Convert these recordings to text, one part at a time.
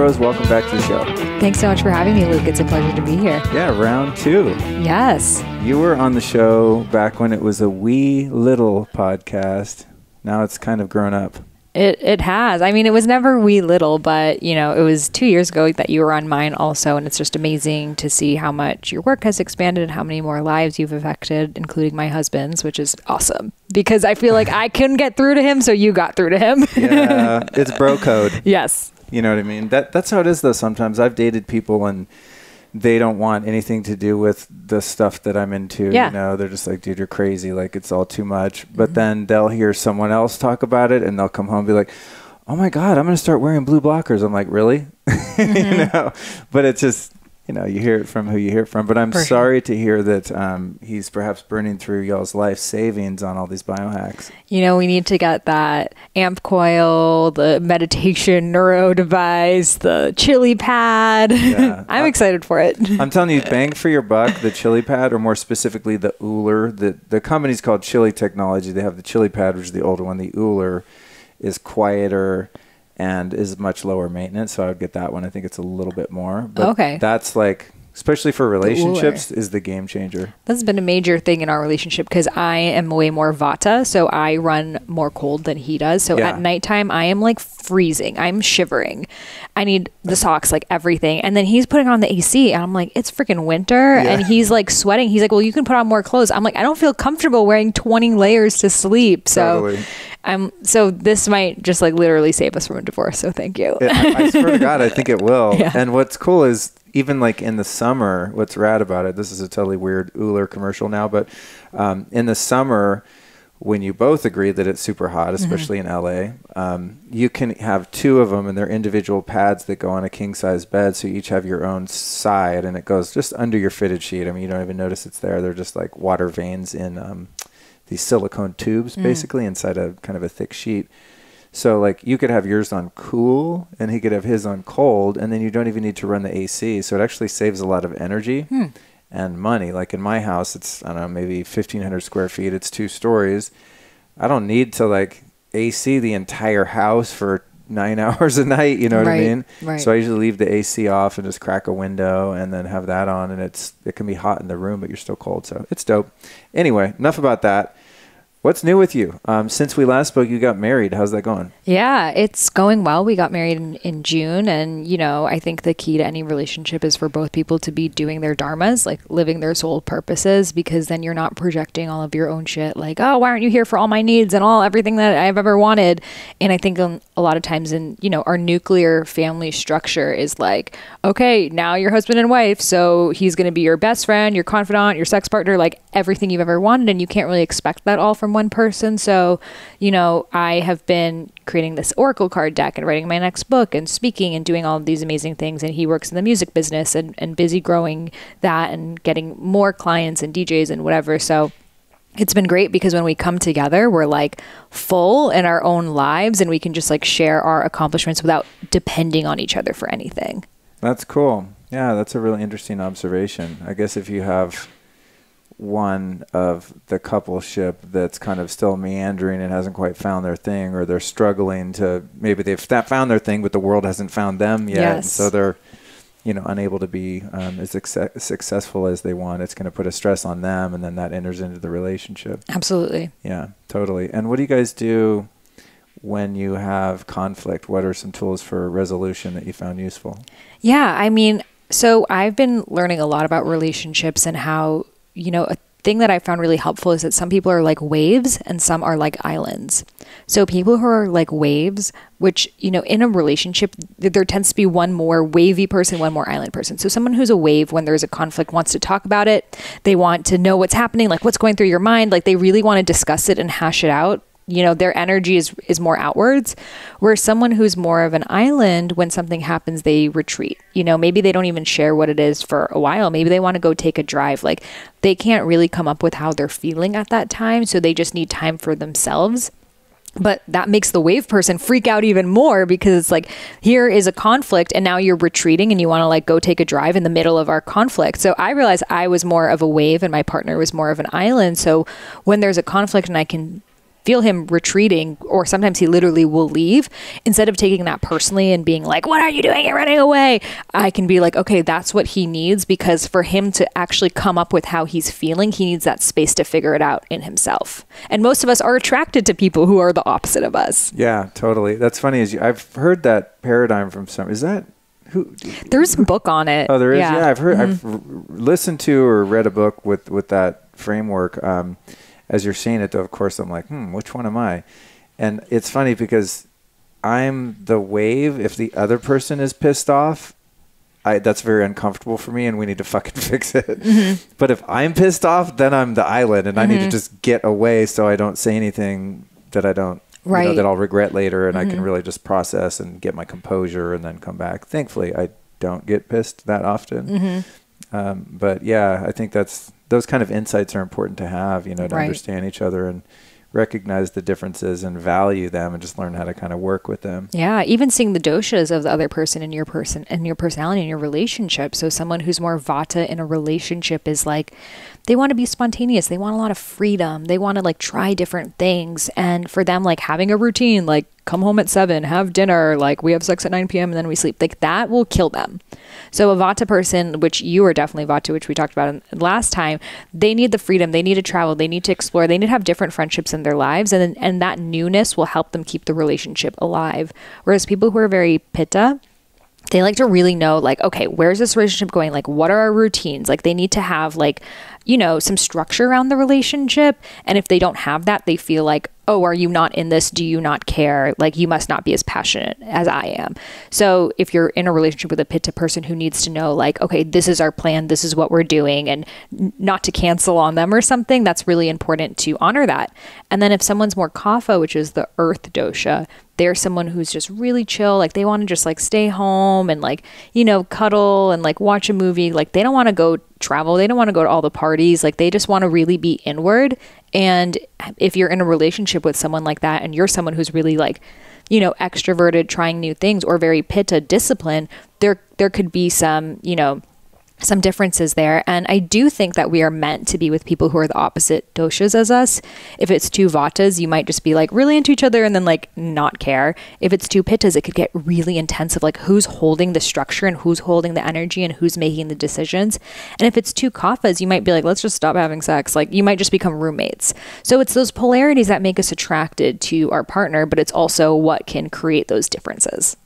Rose, welcome back to the show. Thanks so much for having me, Luke. It's a pleasure to be here. Yeah, round 2. Yes. You were on the show back when it was a wee little podcast. Now it's kind of grown up. It has. I mean, it was never wee little, but, you know, it was 2 years ago that you were on mine also. And it's just amazing to see how much your work has expanded and how many more lives you've affected, including my husband's, which is awesome. Because I feel like I couldn't get through to him, so you got through to him. Yeah, it's bro code. Yes. You know what I mean? That's how it is, though, sometimes. I've dated people and they don't want anything to do with the stuff that I'm into. Yeah. You know, they're just like, dude, you're crazy. Like, it's all too much. But then they'll hear someone else talk about it and they'll come home and be like, oh my God, I'm going to start wearing blue blockers. I'm like, really? You know, but it's just, you know, you hear it from who you hear it from. But I'm sorry to hear that he's perhaps burning through y'all's life savings on all these biohacks. You know, we need to get that amp coil, the meditation neuro device, the chili pad. Yeah. I'm excited for it. I'm telling you, bang for your buck, the chili pad, or more specifically the Uller. The company's called Chili Technology. They have the chili pad, which is the older one. The Uller is quieter and is much lower maintenance, so I would get that one. I think it's a little bit more. But that's like, especially for relationships, is the game changer. That's been a major thing in our relationship because I am way more Vata, so I run more cold than he does. So at nighttime, I am like freezing. I'm shivering. I need the socks, like everything. And then he's putting on the AC, and I'm like, it's freaking winter. Yeah. And he's like sweating. He's like, well, you can put on more clothes. I'm like, I don't feel comfortable wearing 20 layers to sleep. So so this might just like literally save us from a divorce. So thank you. I swear to God, I think it will. Yeah. And what's cool is even like in the summer, what's rad about it, this is a totally weird Uller commercial now, but in the summer, when you both agree that it's super hot, especially in LA, you can have 2 of them and they're individual pads that go on a king size bed. So you each have your own side and it goes just under your fitted sheet. I mean, you don't even notice it's there. They're just like water veins in these silicone tubes, basically inside a kind of a thick sheet. So like you could have yours on cool and he could have his on cold, and then you don't even need to run the AC. So it actually saves a lot of energy and money. Like in my house, it's, I don't know, maybe 1,500 square feet. It's 2 stories. I don't need to like AC the entire house for 9 hours a night. You know what I mean? Right. So I usually leave the AC off and just crack a window and then have that on, and it can be hot in the room, but you're still cold. So it's dope. Anyway, enough about that. What's new with you? Since we last spoke, you got married. How's that going? Yeah, it's going well. We got married in June. And, you know, I think the key to any relationship is for both people to be doing their dharmas, like living their soul purposes, because then you're not projecting all of your own shit. Like, oh, why aren't you here for all my needs and everything that I've ever wanted? And I think a lot of times in, you know, our nuclear family structure is like, okay, now you're husband and wife. So he's going to be your best friend, your confidant, your sex partner, like everything you've ever wanted. And you can't really expect that all from one person. So, you know, I have been creating this oracle card deck and writing my next book and speaking and doing all of these amazing things. And he works in the music business and busy growing that and getting more clients and DJs and whatever. So it's been great because when we come together, we're like full in our own lives and we can just like share our accomplishments without depending on each other for anything. That's cool. Yeah, that's a really interesting observation. I guess if you have one of the coupleship that's kind of still meandering and hasn't quite found their thing, or they're struggling to, maybe they've found their thing, but the world hasn't found them yet. Yes. And so they're, you know, unable to be as successful as they want. It's going to put a stress on them, and then that enters into the relationship. Absolutely. Yeah, totally. And what do you guys do when you have conflict? What are some tools for resolution that you found useful? Yeah, I mean, so I've been learning a lot about relationships and how, you know, a thing that I found really helpful is that some people are like waves and some are like islands. So people who are like waves, which, you know, in a relationship, there tends to be one more wavy person, one more island person. So someone who's a wave, when there's a conflict, wants to talk about it. They want to know what's happening, like what's going through your mind. Like they really want to discuss it and hash it out. You know, their energy is more outwards, where someone who's more of an island, when something happens, they retreat. You know, maybe they don't even share what it is for a while. Maybe they want to go take a drive. Like they can't really come up with how they're feeling at that time. So they just need time for themselves. But that makes the wave person freak out even more, because it's like, here is a conflict and now you're retreating and you want to like go take a drive in the middle of our conflict. So I realized I was more of a wave and my partner was more of an island. So when there's a conflict and I can feel him retreating, or sometimes he literally will leave, instead of taking that personally and being like, what are you doing? You're running away. I can be like, okay, that's what he needs, because for him to actually come up with how he's feeling, he needs that space to figure it out in himself. And most of us are attracted to people who are the opposite of us. Yeah, totally. That's funny. I've heard that paradigm from some, is that who? There's a book on it. Oh, there is? Yeah, I've heard, I've listened to or read a book with that framework. As you're saying it, though, of course, I'm like, which one am I? And it's funny because I'm the wave. If the other person is pissed off, that's very uncomfortable for me, and we need to fucking fix it. But if I'm pissed off, then I'm the island, and I need to just get away so I don't say anything that I don't, that I'll regret later, and I can really just process and get my composure and then come back. Thankfully, I don't get pissed that often. But yeah, I think those kind of insights are important to have, to understand each other and recognize the differences and value them, and just learn how to kind of work with them. Yeah. Even seeing the doshas of the other person in your personality and your relationship. So someone who's more vata in a relationship is like, they want to be spontaneous. They want a lot of freedom. They want to like try different things. And for them, like having a routine, like come home at 7, have dinner, like we have sex at 9 p.m. and then we sleep, like that will kill them. So a vata person, which you are definitely vata, which we talked about last time, they need the freedom. They need to travel. They need to explore. They need to have different friendships in their lives. And that newness will help them keep the relationship alive. Whereas people who are very pitta, they like to really know, like, okay, where's this relationship going? Like, what are our routines? Like, they need to have like, some structure around the relationship. And if they don't have that, they feel like, oh, are you not in this? Do you not care? Like, you must not be as passionate as I am. So if you're in a relationship with a pitta person who needs to know, like, okay, this is our plan, this is what we're doing, and not to cancel on them or something, that's really important to honor that. And then if someone's more kapha, which is the earth dosha, they're someone who's just really chill. Like, they want to just like stay home and like, cuddle and like watch a movie. Like, they don't want to go travel. They don't want to go to all the parties. Like, they just want to really be inward. And if you're in a relationship with someone like that, and you're someone who's really like, extroverted, trying new things, or very pitta discipline, there could be some differences there. And I do think that we are meant to be with people who are the opposite doshas as us. If it's two vatas, you might just be like really into each other and then like not care. If it's two pittas, it could get really intense of like who's holding the structure and who's holding the energy and who's making the decisions. And if it's two kaphas, you might be like, let's just stop having sex. Like, you might just become roommates. So it's those polarities that make us attracted to our partner, but it's also what can create those differences.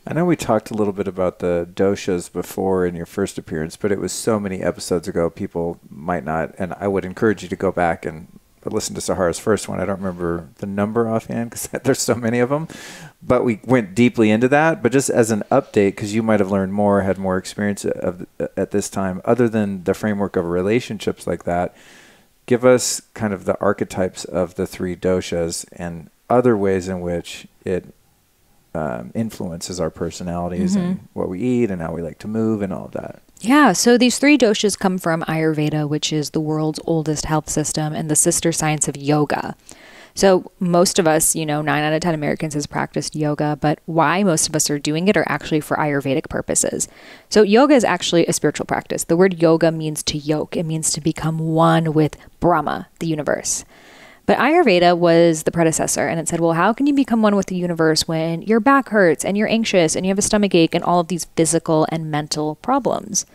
I know we talked a little bit about the doshas before in your first appearance, but it was so many episodes ago, people might not, and I would encourage you to go back and listen to Sahara's first one. I don't remember the number offhand because there's so many of them, but we went deeply into that. But just as an update, because you might have learned more, had more experience at this time, other than the framework of relationships like that, give us kind of the archetypes of the three doshas and other ways in which it influences our personalities and what we eat and how we like to move and all of that. Yeah, so these three doshas come from Ayurveda, which is the world's oldest health system and the sister science of yoga. So most of us, 9 out of 10 Americans has practiced yoga, but why most of us are doing it are actually for Ayurvedic purposes. So yoga is actually a spiritual practice. The word yoga means to yoke. It means to become one with Brahma, the universe. But Ayurveda was the predecessor, and it said, well, how can you become one with the universe when your back hurts and you're anxious and you have a stomach ache and all of these physical and mental problems?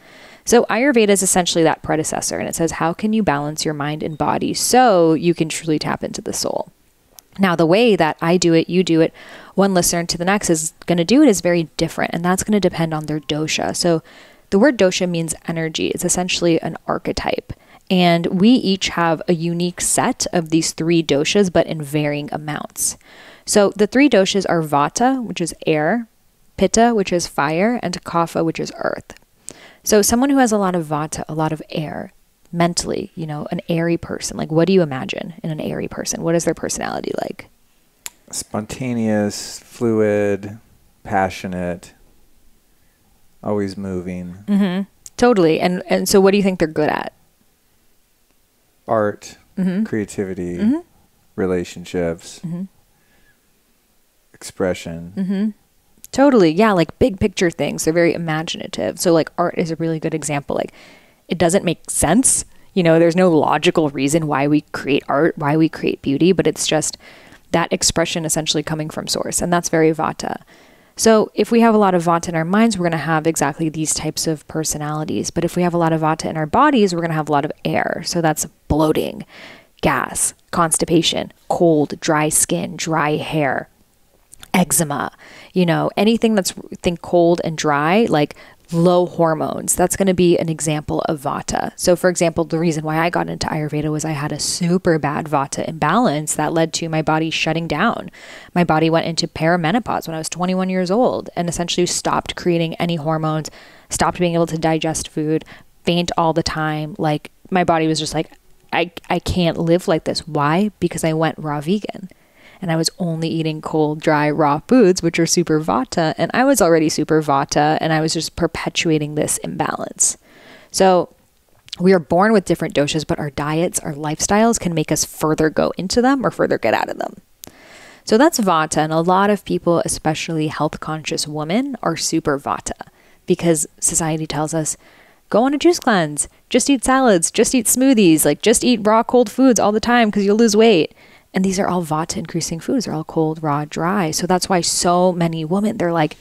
So Ayurveda is essentially that predecessor, and it says, how can you balance your mind and body so you can truly tap into the soul? Now, the way that I do it, you do it, one listener to the next is going to do it is very different, and that's going to depend on their dosha. So the word dosha means energy. It's essentially an archetype. And we each have a unique set of these three doshas, but in varying amounts. So the three doshas are vata, which is air, pitta, which is fire, and kapha, which is earth. So someone who has a lot of vata, a lot of air, mentally, an airy person, like what do you imagine in an airy person? What is their personality like? Spontaneous, fluid, passionate, always moving. Totally. And so what do you think they're good at? Art, creativity, relationships, expression. Totally. Yeah, like big picture things. They're very imaginative. So like art is a really good example. Like it doesn't make sense, There's no logical reason why we create art, why we create beauty, but it's just that expression essentially coming from source. And that's very Vata. So if we have a lot of Vata in our minds, we're going to have exactly these types of personalities. But if we have a lot of Vata in our bodies, we're going to have a lot of air. So that's bloating, gas, constipation, cold, dry skin, dry hair, eczema, anything that's, think cold and dry, like low hormones. That's going to be an example of Vata. So for example, the reason why I got into Ayurveda was I had a super bad Vata imbalance that led to my body shutting down. My body went into perimenopause when I was 21 years old and essentially stopped creating any hormones, stopped being able to digest food, faint all the time. Like my body was just like, I can't live like this. Why? Because I went raw vegan. And I was only eating cold, dry, raw foods, which are super Vata. And I was already super Vata, and I was just perpetuating this imbalance. So we are born with different doshas, but our diets, our lifestyles can make us further go into them or further get out of them. So that's Vata. And a lot of people, especially health conscious women, are super Vata because society tells us, go on a juice cleanse, just eat salads, just eat smoothies, like just eat raw, cold foods all the time because you'll lose weight. And these are all Vata increasing foods. They're all cold, raw, dry. So that's why so many women, they're like,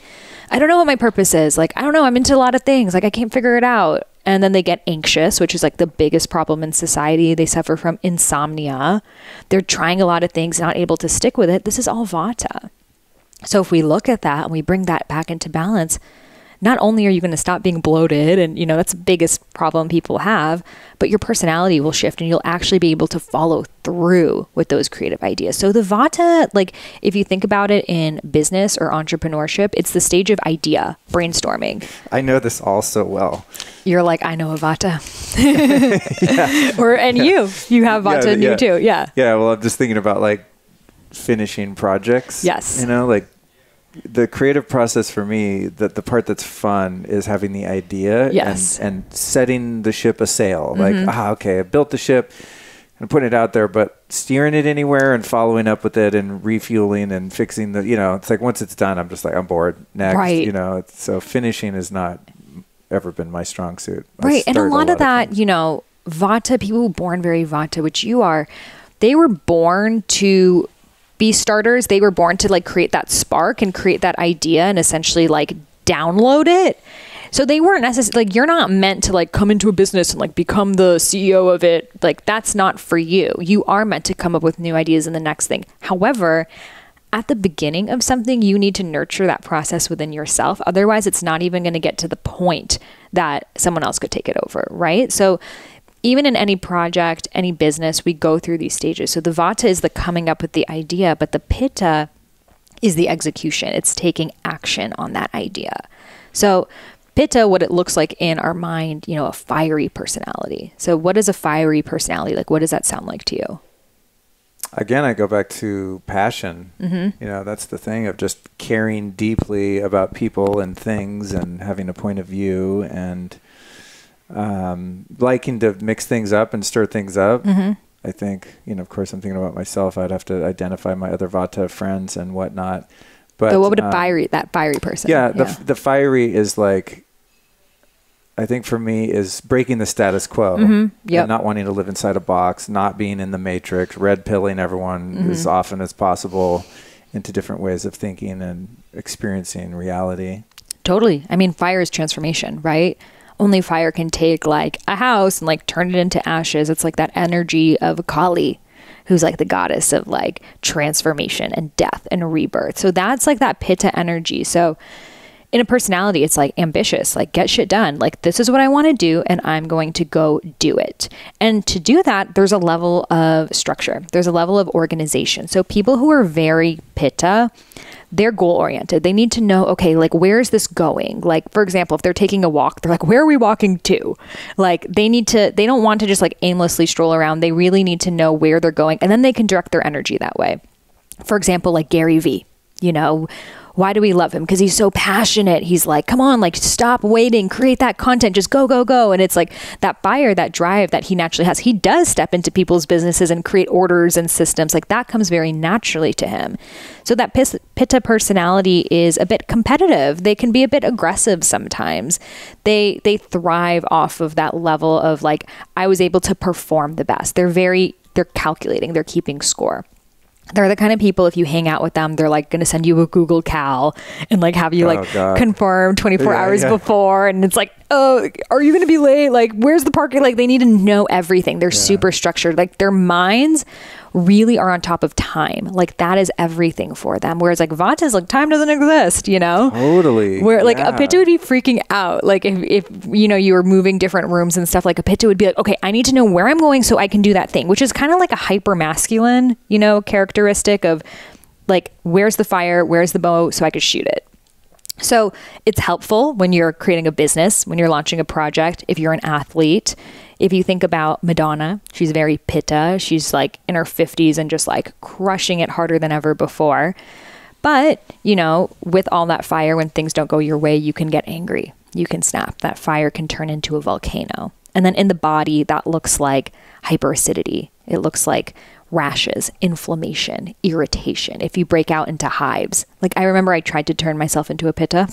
I don't know what my purpose is. Like, I don't know. I'm into a lot of things. Like, I can't figure it out. And then they get anxious, which is like the biggest problem in society. They suffer from insomnia. They're trying a lot of things, not able to stick with it. This is all Vata. So if we look at that and we bring that back into balance, not only are you going to stop being bloated, and that's the biggest problem people have, but your personality will shift and you'll actually be able to follow through with those creative ideas. So the Vata, like if you think about it in business or entrepreneurship, it's the stage of idea, brainstorming. I know this all so well. You're like, I know a Vata. You have Vata in you too. Yeah. Yeah. Well, I'm just thinking about like finishing projects. Yes. Like the creative process for me, the part that's fun is having the idea and setting the ship a sail. Mm-hmm. Like, okay, I built the ship and putting it out there, but steering it anywhere and following up with it and refueling and fixing it's like once it's done, I'm just like, I'm bored. Next, right. So finishing has not ever been my strong suit. Right. And a lot of that, Vata, people who are born very Vata, which you are, they were born to be starters. They were born to like create that spark and create that idea and essentially like download it. So they weren't necessarily like, you're not meant to like come into a business and like become the CEO of it. Like that's not for you. You are meant to come up with new ideas in the next thing. However, at the beginning of something, you need to nurture that process within yourself. Otherwise, it's not even going to get to the point that someone else could take it over, right? So even in any project, any business, we go through these stages. So the Vata is the coming up with the idea, but the Pitta is the execution. It's taking action on that idea. So Pitta, what it looks like in our mind, a fiery personality. So what is a fiery personality? Like, what does that sound like to you? Again, I go back to passion. Mm-hmm. That's the thing of just caring deeply about people and things and having a point of view and liking to mix things up and stir things up. Mm-hmm. I think, of course, I'm thinking about myself. I'd have to identify my other Vata friends and whatnot. But what would that fiery person? Yeah, the fiery is like, I think for me is breaking the status quo. Mm-hmm. Yep. And not wanting to live inside a box, not being in the matrix, red pilling everyone mm-hmm. as often as possible into different ways of thinking and experiencing reality. Totally. I mean, fire is transformation, right? Only fire can take like a house and like turn it into ashes. It's like that energy of Kali, who's like the goddess of like transformation and death and rebirth. So that's like that Pitta energy. So in a personality, it's like ambitious, like get shit done. Like this is what I want to do and I'm going to go do it. And to do that, there's a level of structure. There's a level of organization. So people who are very Pitta, they're goal oriented. They need to know, okay, like where is this going? Like, for example, if they're taking a walk, they're like, where are we walking to? Like they don't want to just like aimlessly stroll around. They really need to know where they're going and then they can direct their energy that way. For example, like Gary Vee, Why do we love him? Because he's so passionate. He's like, come on, like stop waiting, create that content, just go, go, go. And it's like that fire, that drive that he naturally has. He does step into people's businesses and create orders and systems. Like that comes very naturally to him. So that Pitta personality is a bit competitive. They can be a bit aggressive sometimes. They thrive off of that level of like, I was able to perform the best. They're calculating, they're keeping score. They're the kind of people, if you hang out with them, they're like going to send you a Google Cal and like have you confirm 24 hours before. And it's like, oh, are you going to be late? Like, where's the parking? Like they need to know everything. They're super structured. Like their minds really are on top of time. Like that is everything for them. Whereas like Vata's like, time doesn't exist, you know? Totally. Where like a Pitta would be freaking out. Like if you know, you were moving different rooms and stuff, like a Pitta would be like, okay, I need to know where I'm going so I can do that thing, which is kind of like a hyper masculine, you know, characteristic of like, where's the fire? Where's the bow? So I could shoot it. So it's helpful when you're creating a business, when you're launching a project, if you're an athlete. If you think about Madonna, she's very Pitta. She's like in her 50s and just like crushing it harder than ever before. But, you know, with all that fire, when things don't go your way, you can get angry. You can snap. That fire can turn into a volcano. And then in the body, that looks like hyperacidity. It looks like rashes, inflammation, irritation. If you break out into hives. Like I remember I tried to turn myself into a Pitta.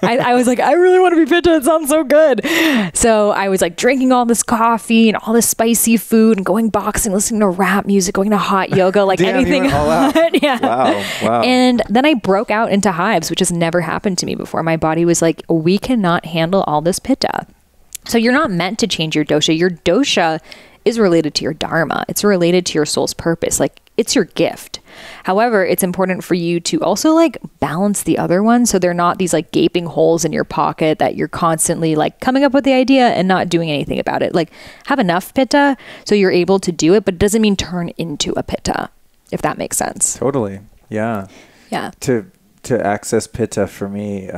I was like, I really want to be Pitta. It sounds so good. So I was like drinking all this coffee and all this spicy food and going boxing, listening to rap music, going to hot yoga, like anything. All out. Yeah. Wow. And then I broke out into hives, which has never happened to me before. My body was like, we cannot handle all this Pitta. So you're not meant to change your dosha. Your dosha is related to your dharma. It's related to your soul's purpose. Like it's your gift. However, it's important for you to also like balance the other one. So they're not these like gaping holes in your pocket that you're constantly like coming up with the idea and not doing anything about it. Like have enough Pitta so you're able to do it, but it doesn't mean turn into a Pitta, if that makes sense. Totally. Yeah. Yeah. To access Pitta for me,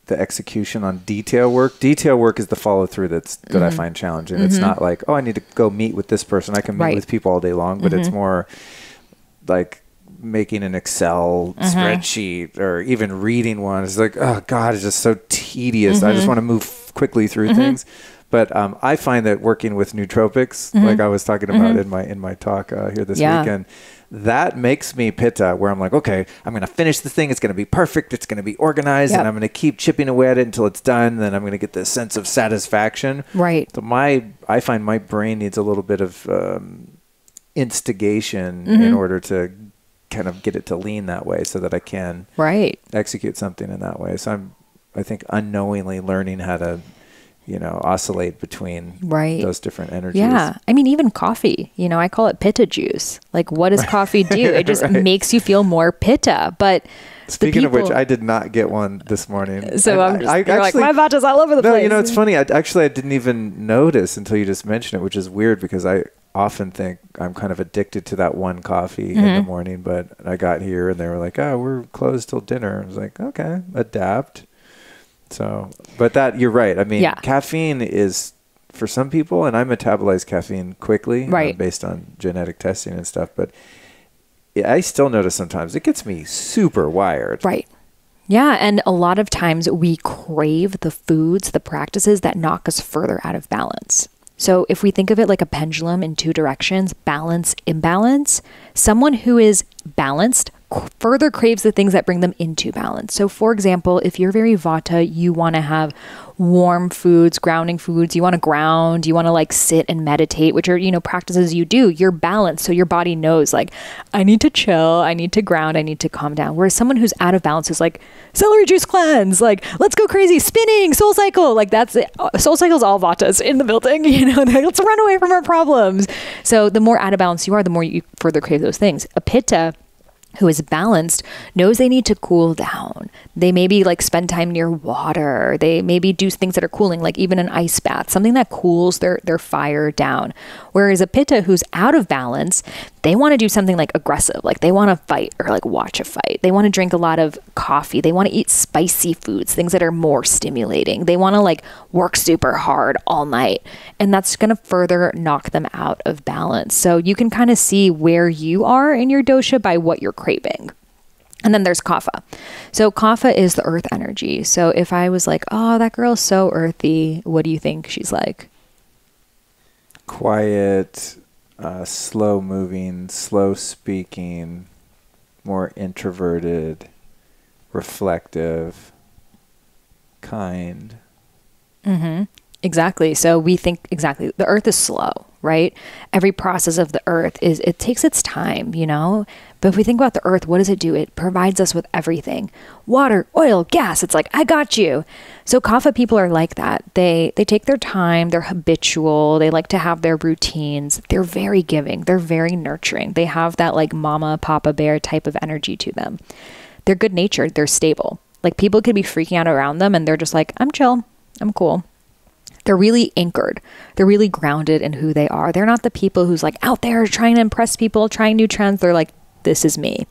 the execution on detail work is the follow through that I find challenging. It's not like, oh, I need to go meet with this person. I can meet with people all day long, but it's more like making an Excel spreadsheet or even reading one. It's like, oh God, it's just so tedious. I just want to move quickly through things. But I find that working with nootropics, like I was talking about in my talk here this weekend, that makes me Pitta, where I'm like, okay, I'm going to finish the thing. It's going to be perfect. It's going to be organized, and I'm going to keep chipping away at it until it's done. Then I'm going to get this sense of satisfaction. Right. So I find my brain needs a little bit of instigation in order to kind of get it to lean that way, so that I can execute something in that way. So I think unknowingly learning how to oscillate between those different energies. Yeah. I mean, even coffee, I call it Pitta juice. Like, what does coffee do? It just makes you feel more Pitta. But speaking of which, I did not get one this morning. So you're like, my Vata's all over the place. No, it's funny. I didn't even notice until you just mentioned it, which is weird because I often think I'm kind of addicted to that one coffee in the morning. But I got here and they were like, oh, we're closed till dinner. I was like, okay, adapt. So, but that you're right. I mean, caffeine is for some people, and I metabolize caffeine quickly based on genetic testing and stuff. But I still notice sometimes it gets me super wired. Right. Yeah. And a lot of times we crave the foods, the practices that knock us further out of balance. So if we think of it like a pendulum in two directions, balance, imbalance, someone who is balanced further craves the things that bring them into balance. So for example, if you're very Vata, you want to have warm foods, grounding foods, you want to ground, you want to like sit and meditate, which are, practices you do. You're balanced. So your body knows like, I need to chill, I need to ground, I need to calm down. Whereas someone who's out of balance is like, celery juice cleanse, like, let's go crazy, spinning, soul cycle. Like that's it. Soul cycle is all Vatas in the building, they're like, let's run away from our problems. So the more out of balance you are, the more you further crave those things. A Pitta who is balanced knows they need to cool down. They maybe like spend time near water. They maybe do things that are cooling, like even an ice bath, something that cools their fire down. Whereas a Pitta who's out of balance, they want to do something like aggressive, like they want to fight or like watch a fight. They want to drink a lot of coffee. They want to eat spicy foods, things that are more stimulating. They want to like work super hard all night. And that's going to further knock them out of balance. So you can kind of see where you are in your dosha by what you're craving. And then there's kapha. So kapha is the earth energy. So if I was like, oh, that girl's so earthy, what do you think she's like? Quiet, slow moving, slow speaking, more introverted, reflective, kind. Mm-hmm. Exactly. So we think exactly. The earth is slow, right? Every process of the earth it takes its time, you know? But if we think about the earth, what does it do? It provides us with everything. Water, oil, gas. It's like, I got you. So kapha people are like that. They take their time. They're habitual. They like to have their routines. They're very giving. They're very nurturing. They have that like mama, papa bear type of energy to them. They're good natured. They're stable. Like people could be freaking out around them and they're just like, I'm chill. I'm cool. They're really anchored. They're really grounded in who they are. They're not the people who's like out there trying to impress people, trying new trends. They're like, this is me.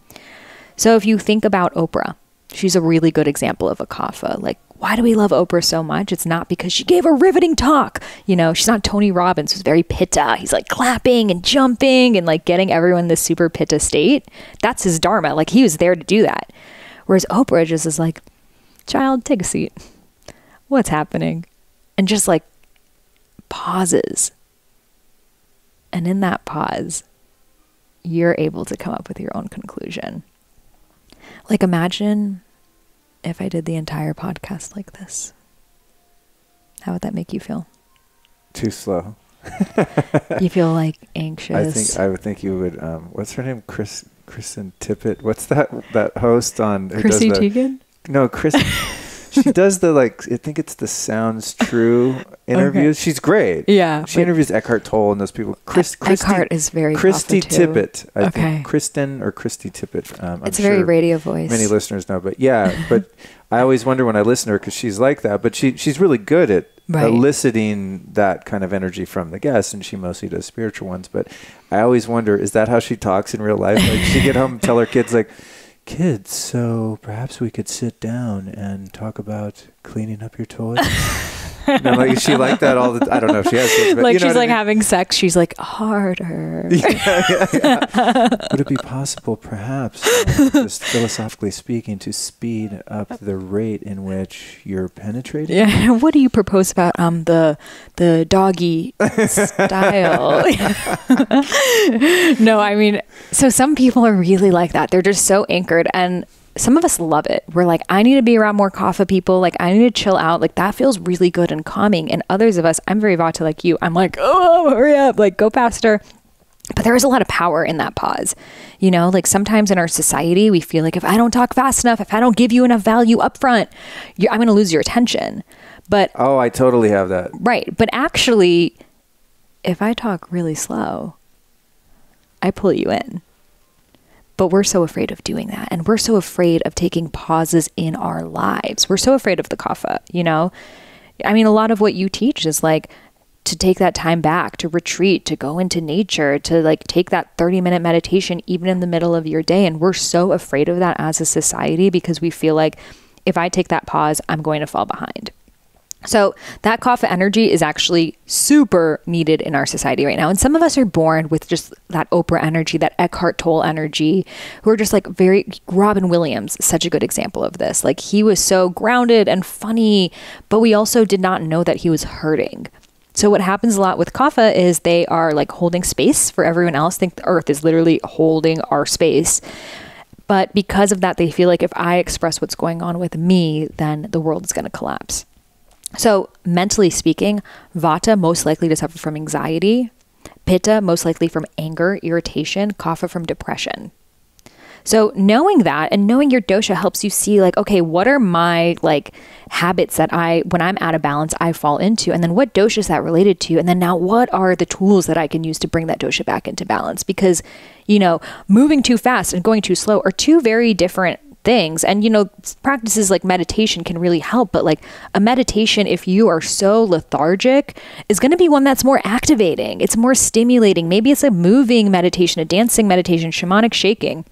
So if you think about Oprah, she's a really good example of a kapha. Like, why do we love Oprah so much? It's not because she gave a riveting talk. You know, she's not Tony Robbins, who's very pitta. He's like clapping and jumping and like getting everyone in this super pitta state. That's his dharma. Like he was there to do that. Whereas Oprah just is like, child, take a seat. What's happening? And just like pauses. And in that pause, you're able to come up with your own conclusion. Like imagine if I did the entire podcast like this. How would that make you feel? Too slow. You feel like anxious. I would think you would. What's her name? Kristen Tippett. What's that host on? Chrissy Teigen? No, Chris. She does the like. I think it's the Sounds True interviews. Okay. She's great. Yeah, she interviews Eckhart Tolle and those people. Eckhart is very Christy Tippett. I think Kristen or Christy Tippett. It's a very radio voice. Many listeners know, but yeah. But I always wonder when I listen to her because she's like that. But she's really good at eliciting that kind of energy from the guests, and she mostly does spiritual ones. But I always wonder, is that how she talks in real life? Like she get home and tell her kids like, kids, so perhaps we could sit down and talk about cleaning up your toys. No, like, is she like that all the? I don't know if she has kids, but like you know she's like I mean? having sex. She's like harder. Yeah. Would it be possible, perhaps, just philosophically speaking, to speed up the rate in which you're penetrating? Yeah. What do you propose about the doggy style? No, I mean, so some people are really like that. They're just so anchored, and some of us love it. We're like, I need to be around more kapha people. Like, I need to chill out. Like, that feels really good and calming. And others of us, I'm very Vata like you. I'm like, oh, hurry up. Like, go faster. But there is a lot of power in that pause. You know, like sometimes in our society, we feel like if I don't talk fast enough, if I don't give you enough value up front, I'm going to lose your attention. But oh, I totally have that. Right. But actually, if I talk really slow, I pull you in. But we're so afraid of doing that. And we're so afraid of taking pauses in our lives. We're so afraid of the kapha, you know? I mean, a lot of what you teach is like to take that time back, to retreat, to go into nature, to like take that 30-minute meditation even in the middle of your day. And we're so afraid of that as a society because we feel like if I take that pause, I'm going to fall behind. So that kapha energy is actually super needed in our society right now. And some of us are born with just that Oprah energy, that Eckhart Tolle energy, who are just like very, Robin Williams, such a good example of this. Like he was so grounded and funny, but we also did not know that he was hurting. So what happens a lot with kapha is they are like holding space for everyone else. Think the earth is literally holding our space. But because of that, they feel like if I express what's going on with me, then the world is going to collapse. So mentally speaking, Vata most likely to suffer from anxiety, Pitta most likely from anger, irritation, Kapha from depression. So knowing that and knowing your dosha helps you see like, okay, what are my like habits that when I'm out of balance, I fall into, and then what dosha is that related to? And then now what are the tools that I can use to bring that dosha back into balance? Because, you know, moving too fast and going too slow are two very different things. And, you know, practices like meditation can really help. But like a meditation, if you are so lethargic, is going to be one that's more activating. It's more stimulating. Maybe it's a moving meditation, a dancing meditation, shamanic shaking.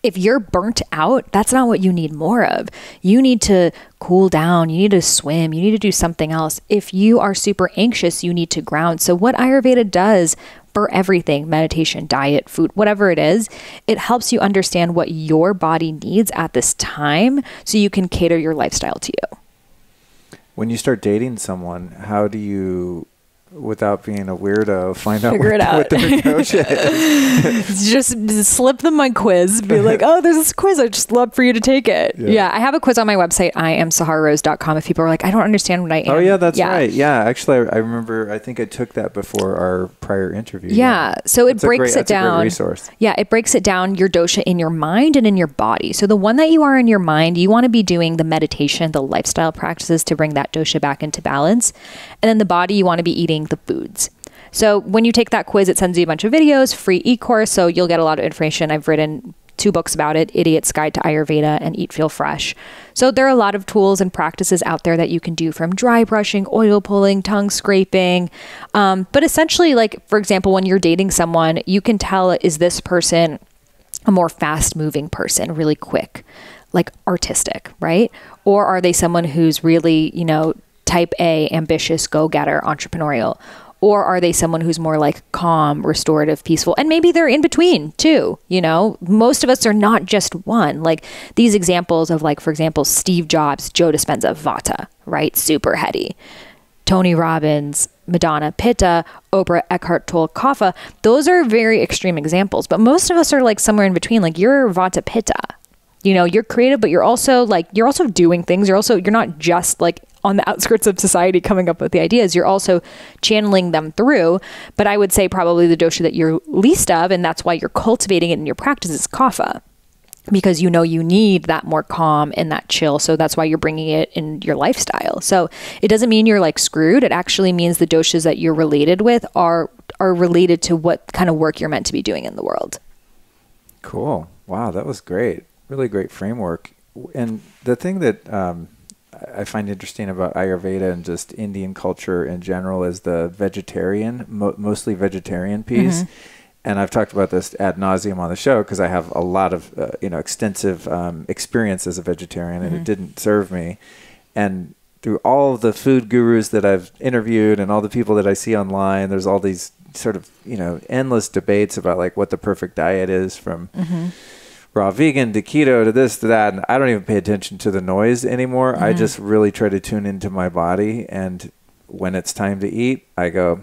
If you're burnt out, that's not what you need more of. You need to cool down. You need to swim. You need to do something else. If you are super anxious, you need to ground. So what Ayurveda does for everything, meditation, diet, food, whatever it is, it helps you understand what your body needs at this time so you can cater your lifestyle to you. When you start dating someone, how do you, without being a weirdo, find out Figure it out. what their dosha is? Just slip them my quiz. Be like, oh, there's this quiz. I'd just love for you to take it. Yeah. I have a quiz on my website, IamSaharaRose.com. If people are like, I don't understand what I am. Oh, yeah, that's right. Yeah, actually, I remember, I think I took that before our prior interview. Yeah. So it breaks it down. That's a great resource. Yeah, it breaks it down, your dosha in your mind and in your body. So the one that you are in your mind, you want to be doing the meditation, the lifestyle practices to bring that dosha back into balance. And then the body, you want to be eating the foods. So when you take that quiz, it sends you a bunch of videos, free e-course. So you'll get a lot of information. I've written 2 books about it, Idiot's Guide to Ayurveda and Eat Feel Fresh. So there are a lot of tools and practices out there that you can do, from dry brushing, oil pulling, tongue scraping. But essentially, like, for example, when you're dating someone, you can tell, is this person a more fast moving person, really quick, like artistic, right? Or are they someone who's really, type A, ambitious, go-getter, entrepreneurial? Or are they someone who's more like calm, restorative, peaceful? And maybe they're in between too. Most of us are not just one. Like these examples of, like, for example, Steve Jobs, Joe Dispenza, Vata, right? Super heady. Tony Robbins, Madonna, Pitta, Oprah, Eckhart Tolle, Kapha. Those are very extreme examples. But most of us are like somewhere in between. Like you're Vata Pitta. You're creative, but you're also doing things. You're not just like on the outskirts of society coming up with the ideas. You're also channeling them through. But I would say probably the dosha that you're least of, and that's why you're cultivating it in your practice, is Kapha, because you need that more calm and that chill. So that's why you're bringing it in your lifestyle. So it doesn't mean you're like screwed. It actually means the doshas that you're related with are related to what kind of work you're meant to be doing in the world. Cool. Wow, that was great. Really great framework. And the thing that I find interesting about Ayurveda and just Indian culture in general is the vegetarian, mostly vegetarian piece. Mm-hmm. And I've talked about this ad nauseum on the show because I have a lot of, extensive experience as a vegetarian, and it didn't serve me. And through all of the food gurus that I've interviewed and all the people that I see online, there's all these sort of, endless debates about like what the perfect diet is, from raw vegan to keto to this to that, and I don't even pay attention to the noise anymore. I just really try to tune into my body, and when it's time to eat, I go,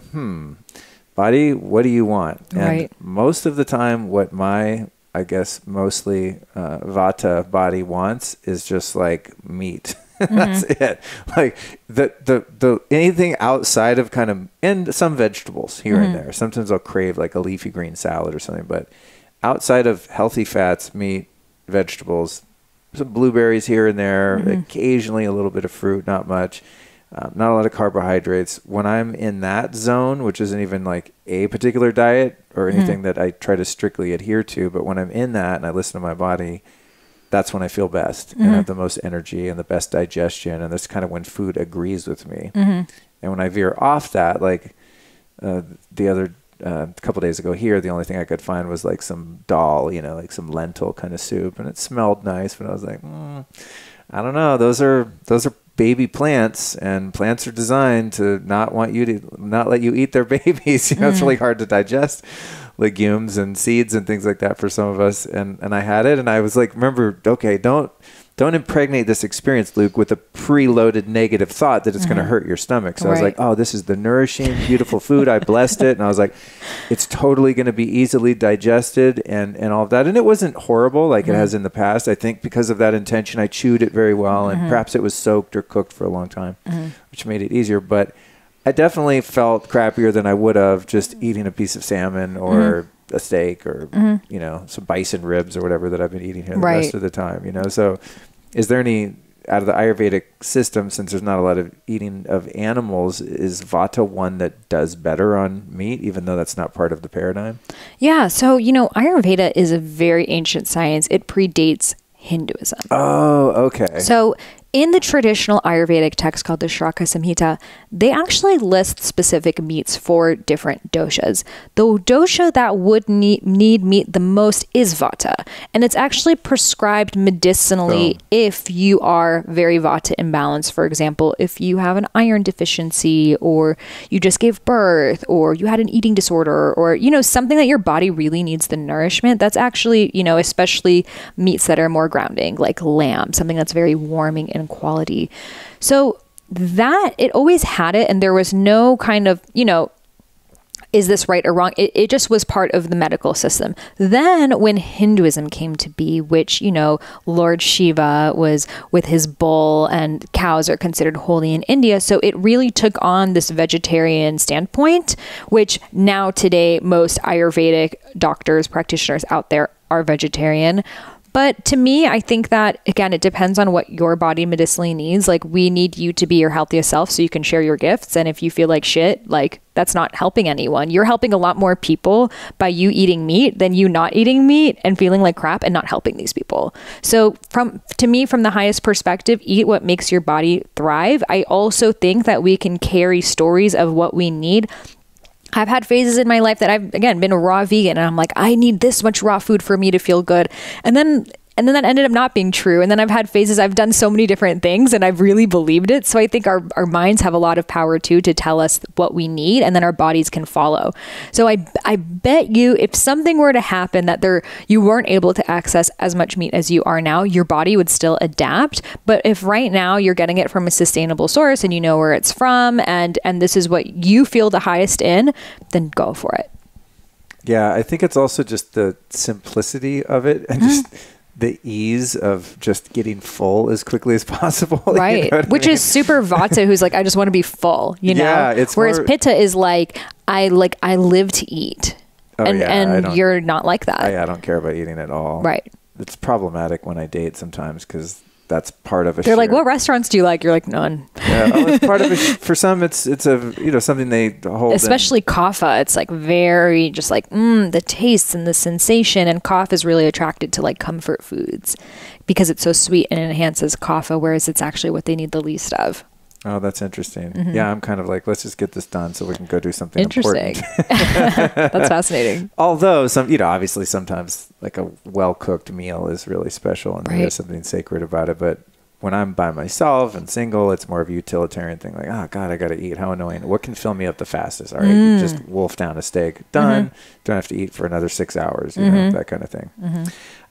body, what do you want? And most of the time, what my, I guess, mostly Vata body wants is just like meat. That's it. Like the anything outside of kind of, and some vegetables here and there. Sometimes I'll crave like a leafy green salad or something, but outside of healthy fats, meat, vegetables, some blueberries here and there, occasionally a little bit of fruit, not much, not a lot of carbohydrates. When I'm in that zone, which isn't even like a particular diet or anything that I try to strictly adhere to, but when I'm in that and I listen to my body, that's when I feel best and have the most energy and the best digestion. And that's kind of when food agrees with me. And when I veer off that, like the other a couple days ago here, the only thing I could find was like some dal, like some lentil kind of soup, and it smelled nice, but I was like, I don't know. Those are baby plants, and plants are designed to not let you eat their babies. It's really hard to digest legumes and seeds and things like that for some of us. And I had it, and I was like, remember, okay, don't impregnate this experience, Luke, with a preloaded negative thought that it's going to hurt your stomach. So I was like, oh, this is the nourishing, beautiful food. I blessed it. And I was like, it's totally going to be easily digested and all of that. And it wasn't horrible like it has in the past. I think because of that intention, I chewed it very well. And perhaps it was soaked or cooked for a long time, which made it easier. But I definitely felt crappier than I would have just eating a piece of salmon or a steak or, some bison ribs or whatever that I've been eating here the rest of the time, So is there any, out of the Ayurvedic system, since there's not a lot of eating of animals, is Vata one that does better on meat, even though that's not part of the paradigm? Yeah. So, Ayurveda is a very ancient science. It predates Hinduism. Oh, okay. So in the traditional Ayurvedic text called the Shraka Samhita, they actually list specific meats for different doshas. The dosha that would need meat the most is Vata. And it's actually prescribed medicinally if you are very Vata imbalanced. For example, if you have an iron deficiency, or you just gave birth, or you had an eating disorder, or, you know, something that your body really needs the nourishment, that's actually, you know, especially meats that are more grounding, like lamb, something that's very warming in quality. So that, it always had it, and there was no kind of, you know, is this right or wrong? It just was part of the medical system. Then when Hinduism came to be, which, you know, Lord Shiva was with his bull, and cows are considered holy in India. So it really took on this vegetarian standpoint, which now today most Ayurvedic doctors, practitioners out there are vegetarian. But to me, I think that, again, it depends on what your body medicinally needs. Like, we need you to be your healthiest self so you can share your gifts. And if you feel like shit, like, that's not helping anyone. You're helping a lot more people by you eating meat than you not eating meat and feeling like crap and not helping these people. So to me, from the highest perspective, eat what makes your body thrive. I also think that we can carry stories of what we need. I've had phases in my life that I've, again, been a raw vegan, and I'm like, I need this much raw food for me to feel good. And then that ended up not being true. And then I've had phases, I've done so many different things and I've really believed it. So I think our minds have a lot of power too, to tell us what we need, and then our bodies can follow. So I bet you, if something were to happen that you weren't able to access as much meat as you are now, your body would still adapt. But if right now you're getting it from a sustainable source and you know where it's from, and this is what you feel the highest in, then go for it. Yeah, I think it's also just the simplicity of it, and just the ease of just getting full as quickly as possible. Right. You know Which is super Vata, who's like, I just want to be full, you know? Yeah, whereas Pitta is like, I live to eat. And you're not like that. I don't care about eating at all. Right. It's problematic when I date sometimes, because that's part of a They're like, what restaurants do you like? You're like, none. Yeah, it's part of for some, it's a, you know, something they hold. Especially kapha. It's like very just like, the taste and the sensation. And kapha is really attracted to like comfort foods because it's so sweet and enhances kapha, whereas it's actually what they need the least of. Oh, that's interesting. Yeah, I'm kind of like, let's just get this done so we can go do something important. That's fascinating. Although obviously sometimes like a well-cooked meal is really special, and there's something sacred about it. But when I'm by myself and single, it's more of a utilitarian thing. Like, oh God, I got to eat. How annoying. What can fill me up the fastest? All right, you just wolf down a steak. Done. Don't have to eat for another 6 hours, you know, that kind of thing.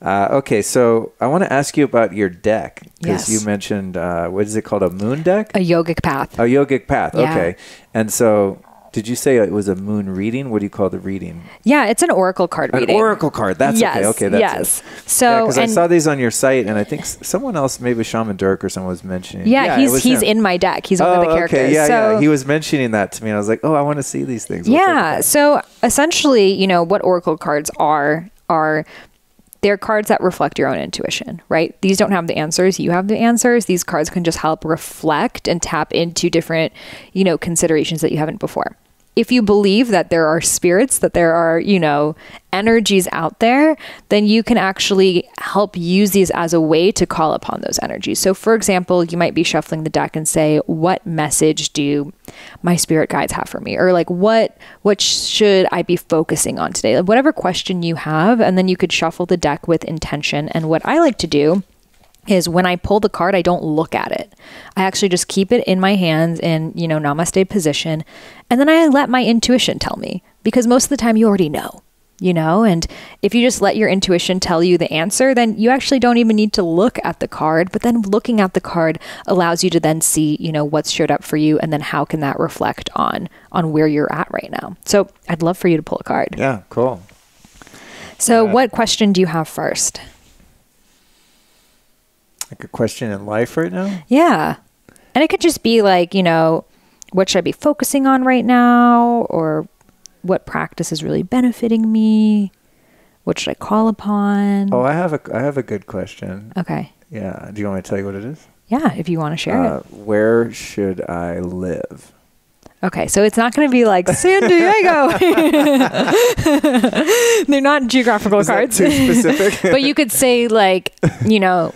Okay, so I want to ask you about your deck, because you mentioned, what is it called? A moon deck? A yogic path. A yogic path. Yeah. Okay. And so did you say it was a moon reading? What do you call the reading? Yeah, it's an oracle card reading. An oracle card. That's okay. Okay, that's it. So, because I saw these on your site, and I think someone else, maybe Shaman Dirk or someone was mentioning. Yeah, he's in my deck. He's one of the characters. Okay. Yeah. He was mentioning that to me, and I was like, oh, I want to see these things. Yeah. So essentially, you know, what oracle cards are they're cards that reflect your own intuition, right? These don't have the answers. You have the answers. These cards can just help reflect and tap into different, you know, considerations that you haven't before. If you believe that there are spirits, that there are, you know, energies out there, then you can actually help use these as a way to call upon those energies. So for example, you might be shuffling the deck and say, what message do my spirit guides have for me? Or like, what should I be focusing on today? Like, whatever question you have, and then you could shuffle the deck with intention. And what I like to do is when I pull the card, I don't look at it. I actually just keep it in my hands in, you know, namaste position. And then I let my intuition tell me, because most of the time you already know, you know, and if you just let your intuition tell you the answer, then you actually don't even need to look at the card. But then looking at the card allows you to then see, you know, what's showed up for you. And then how can that reflect on where you're at right now? So I'd love for you to pull a card. Yeah, cool. So what question do you have first? Like a question in life right now? Yeah. And it could just be like, you know, what should I be focusing on right now? Or what practice is really benefiting me? What should I call upon? Oh, I have a good question. Okay. Yeah. Do you want me to tell you what it is? Yeah, if you want to share it. Where should I live? Okay, so it's not going to be like San Diego. They're not geographical cards. Too specific. But you could say like, you know,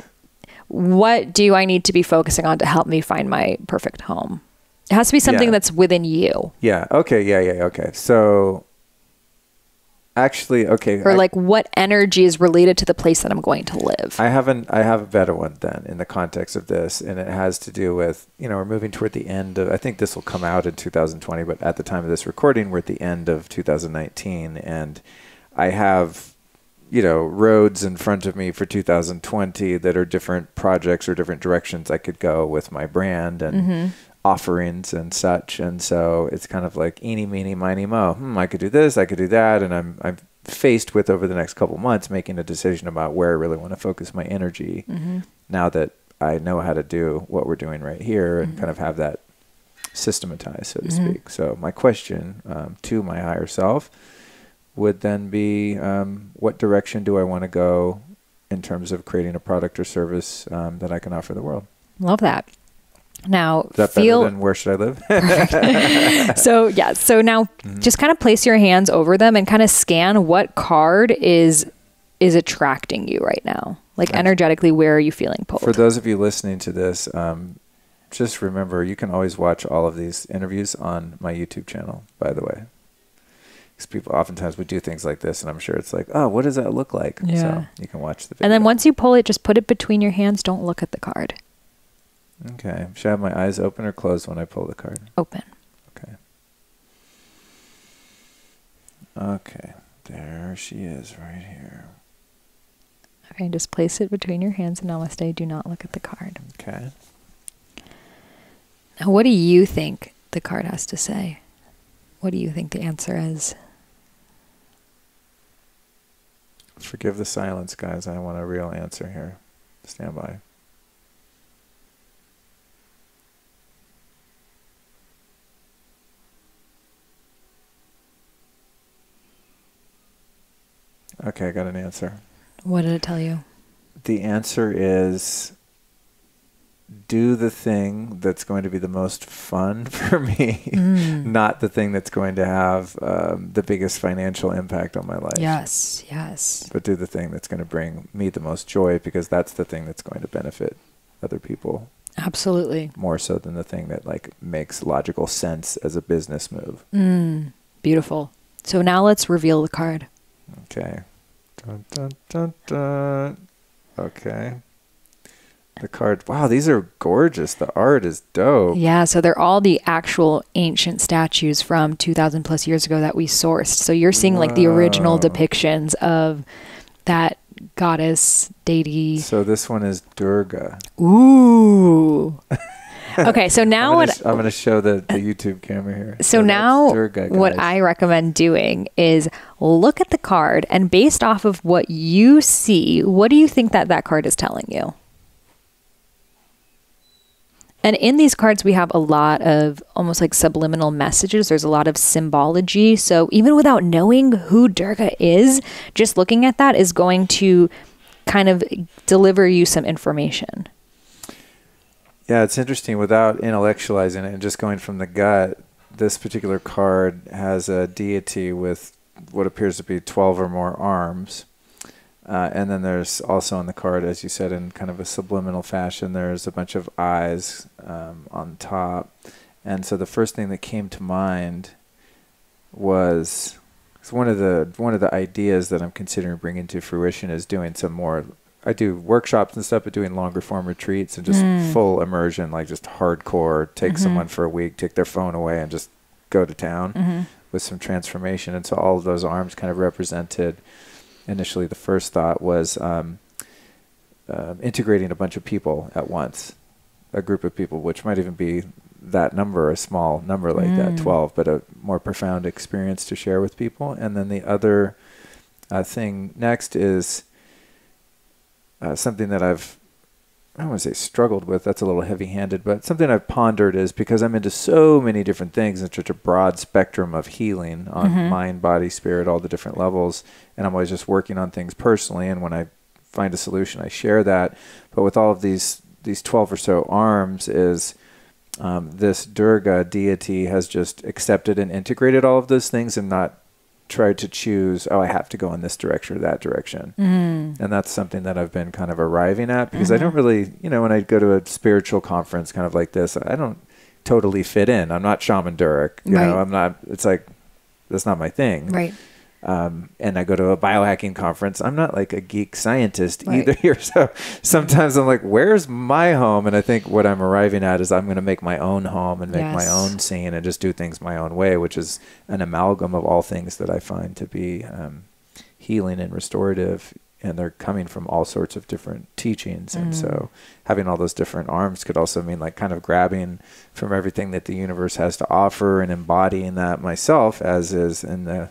what do I need to be focusing on to help me find my perfect home? It has to be something that's within you. Yeah. Okay. Yeah. Okay. So actually, okay. Or like what energy is related to the place that I'm going to live? I have a better one then in the context of this. And it has to do with, we're moving toward the end of, I think this will come out in 2020, but at the time of this recording, we're at the end of 2019. And I have, roads in front of me for 2020 that are different projects or different directions I could go with my brand and offerings and such. And so it's kind of like eeny, meeny, miny, mo. I could do this, I could do that. And I'm faced with over the next couple months making a decision about where I really want to focus my energy now that I know how to do what we're doing right here and kind of have that systematized, so to speak. So my question to my higher self would then be, what direction do I want to go in terms of creating a product or service that I can offer the world? Love that. Now, is that better than where should I live? So now just kind of place your hands over them and kind of scan what card is attracting you right now. Like energetically, where are you feeling pulled? For those of you listening to this, just remember, you can always watch all of these interviews on my YouTube channel, by the way. Because people oftentimes would do things like this, and I'm sure it's like, oh, what does that look like? Yeah. So you can watch the video. And then once you pull it, just put it between your hands. Don't look at the card. Okay. Should I have my eyes open or closed when I pull the card? Open. Okay. Okay. There she is right here. Okay, just place it between your hands and namaste. Do not look at the card. Okay. Now, what do you think the card has to say? What do you think the answer is? Forgive the silence, guys. I want a real answer here. Stand by. Okay, I got an answer. What did it tell you? The answer is, do the thing that's going to be the most fun for me, not the thing that's going to have the biggest financial impact on my life. Yes, yes. But do the thing that's going to bring me the most joy, because that's the thing that's going to benefit other people. Absolutely. More so than the thing that makes logical sense as a business move. Beautiful. So now let's reveal the card. Okay. Dun, dun, dun, dun. Okay. The card. Wow, these are gorgeous. The art is dope. Yeah, so they're all the actual ancient statues from 2,000 plus years ago that we sourced. So you're seeing the original depictions of that goddess, deity. So this one is Durga. Ooh. Okay, so now I'm going to show the YouTube camera here. So now Durga, what I recommend doing is look at the card, and based off of what you see, what do you think that card is telling you? And in these cards, we have a lot of almost like subliminal messages. There's a lot of symbology. So even without knowing who Durga is, just looking at that is going to kind of deliver you some information. Yeah, it's interesting. Without intellectualizing it and just going from the gut, this particular card has a deity with what appears to be 12 or more arms. And then there's also on the card, as you said, in kind of a subliminal fashion, there's a bunch of eyes on top. And so the first thing that came to mind was one of the ideas that I'm considering bringing to fruition is doing some more. I do workshops and stuff, but doing longer form retreats and just full immersion, like just hardcore, take someone for a week, take their phone away and just go to town with some transformation. And so all of those arms kind of represented, initially the first thought was integrating a bunch of people at once, a group of people, which might even be that number, a small number like that, 12, but a more profound experience to share with people. And then the other thing next is something that I don't want to say struggled with, that's a little heavy-handed, but something I've pondered is because I'm into so many different things and such a broad spectrum of healing on mind, body, spirit, all the different levels, and I'm always just working on things personally, and when I find a solution, I share that. But with all of these 12 or so arms is this Durga deity has just accepted and integrated all of those things and not try to choose, I have to go in this direction or that direction. And that's something that I've been kind of arriving at, because I don't really, when I go to a spiritual conference kind of like this, I don't totally fit in. I'm not Shaman Durek, I'm not, it's like, that's not my thing. Right. And I go to a biohacking conference. I'm not like a geek scientist either here. So sometimes I'm like, where's my home? And I think what I'm arriving at is I'm going to make my own home and make my own scene and just do things my own way, which is an amalgam of all things that I find to be healing and restorative. And they're coming from all sorts of different teachings. And so having all those different arms could also mean like kind of grabbing from everything that the universe has to offer and embodying that myself, as is in the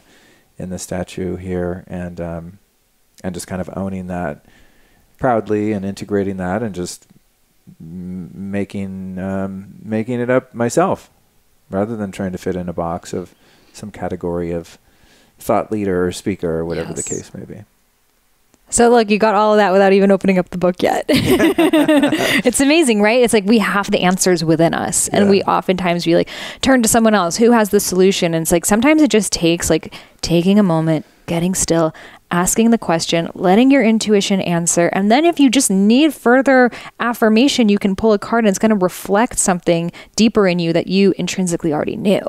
statue here, and just kind of owning that proudly and integrating that and just making it up myself, rather than trying to fit in a box of some category of thought leader or speaker or whatever the case may be. So look, you got all of that without even opening up the book yet. It's amazing, right? It's like we have the answers within us, and we oftentimes like turn to someone else who has the solution. And it's like sometimes it just takes like taking a moment, getting still, asking the question, letting your intuition answer. And then if you just need further affirmation, you can pull a card and it's going to reflect something deeper in you that you intrinsically already knew.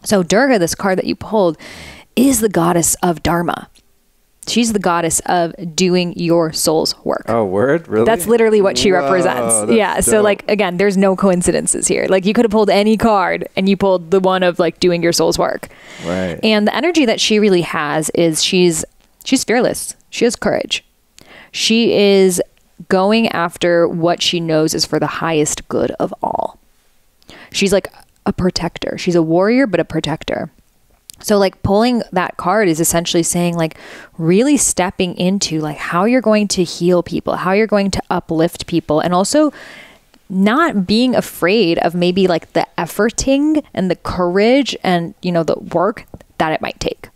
So Durga, this card that you pulled, is the goddess of Dharma. She's the goddess of doing your soul's work. Oh, word? Really? That's literally what she represents. Yeah. Dope. So like, again, there's no coincidences here. Like you could have pulled any card and you pulled the one of like doing your soul's work. Right. And the energy that she really has is she's fearless. She has courage. She is going after what she knows is for the highest good of all. She's like a protector. She's a warrior, but a protector. So like pulling that card is essentially saying like really stepping into like how you're going to heal people, how you're going to uplift people, and also not being afraid of maybe like the efforting and the courage and, the work that it might take.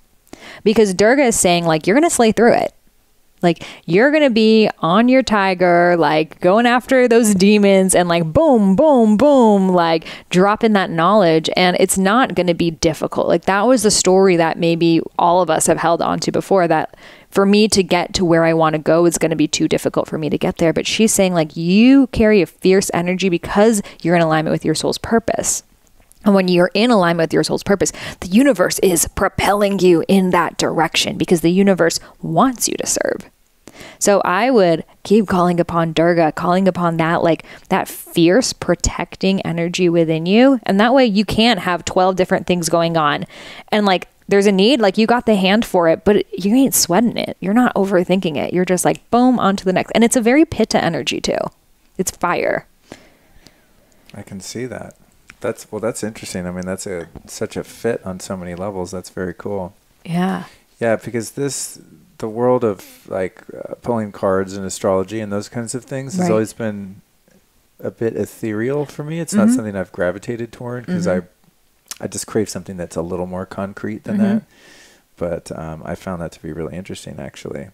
Because Durga is saying like, you're going to slay through it. Like you're going to be on your tiger, like going after those demons and like boom, boom, boom, like dropping that knowledge. And it's not going to be difficult. Like that was the story that maybe all of us have held on to before, that for me to get to where I want to go is going to be too difficult for me to get there. But she's saying like you carry a fierce energy because you're in alignment with your soul's purpose. And when you're in alignment with your soul's purpose, the universe is propelling you in that direction because the universe wants you to serve. So I would keep calling upon Durga, calling upon that, like that fierce protecting energy within you. And that way you can't have 12 different things going on. And like, there's a need, like you got the hand for it, but you ain't sweating it. You're not overthinking it. You're just like, boom, on to the next. And it's a very pitta energy too. It's fire. I can see that. That's interesting. I mean, that's such a fit on so many levels. That's very cool. Yeah. Yeah, because the world of like pulling cards and astrology and those kinds of things has always been a bit ethereal for me. It's not something I've gravitated toward because I just crave something that's a little more concrete than that. But I found that to be really interesting, actually.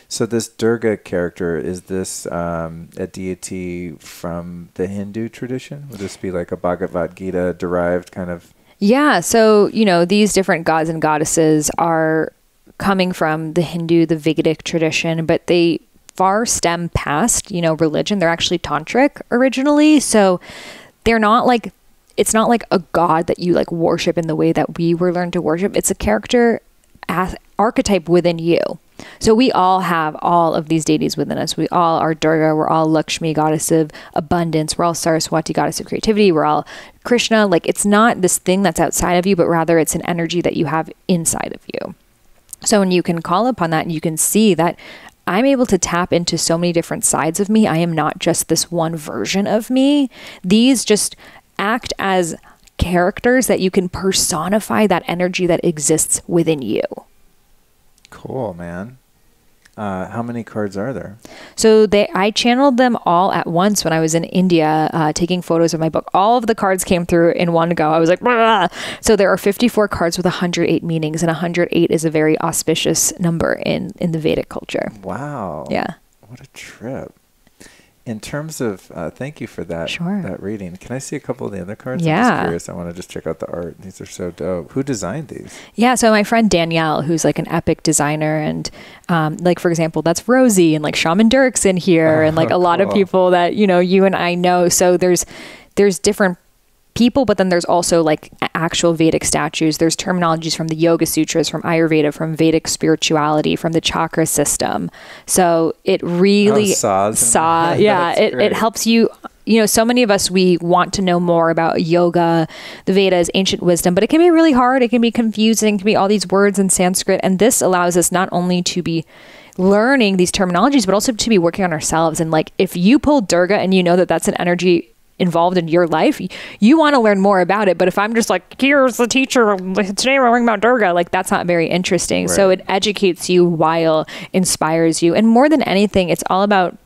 So this Durga character, is this a deity from the Hindu tradition? Would this be like a Bhagavad Gita derived kind of? Yeah. So, these different gods and goddesses are coming from the Hindu, the Vedic tradition, but they far stem past, religion. They're actually tantric originally. So they're not like, it's not like a god that you like worship in the way that we were learned to worship. It's a character archetype within you. So we all have all of these deities within us. We all are Durga. We're all Lakshmi, goddess of abundance. We're all Saraswati, goddess of creativity. We're all Krishna. Like it's not this thing that's outside of you, but rather it's an energy that you have inside of you. So when you can call upon that and you can see that I'm able to tap into so many different sides of me. I am not just this one version of me. These just act as characters that you can personify that energy that exists within you. Cool, man. How many cards are there? So I channeled them all at once when I was in India taking photos of my book. All of the cards came through in one go. I was like, "Blah." So there are 54 cards with 108 meanings, and 108 is a very auspicious number in the Vedic culture. Wow. Yeah. What a trip. In terms of, thank you for that, Sure. that reading. Can I see a couple of the other cards? Yeah. I'm just curious. I want to just check out the art. These are so dope. Who designed these? Yeah. So my friend Danielle, who's like an epic designer, and like, for example, that's Rosie, and like Shaman Dirk's in here, and like a lot of people that, you know, you and I know. So there's different people, but then there's also like actual Vedic statues. There's terminologies from the Yoga Sutras, from Ayurveda, from Vedic spirituality, from the chakra system. So it really it helps you. You know, so many of us, we want to know more about yoga, the Vedas, ancient wisdom, but it can be really hard. It can be confusing. It can be all these words in Sanskrit. And this allows us not only to be learning these terminologies, but also to be working on ourselves. And like, if you pull Durga and you know that that's an energy involved in your life, you want to learn more about it. But if I'm just like, here's the teacher, today we're learning about Durga, like that's not very interesting. Right. So it educates you while inspires you. And more than anything, it's all about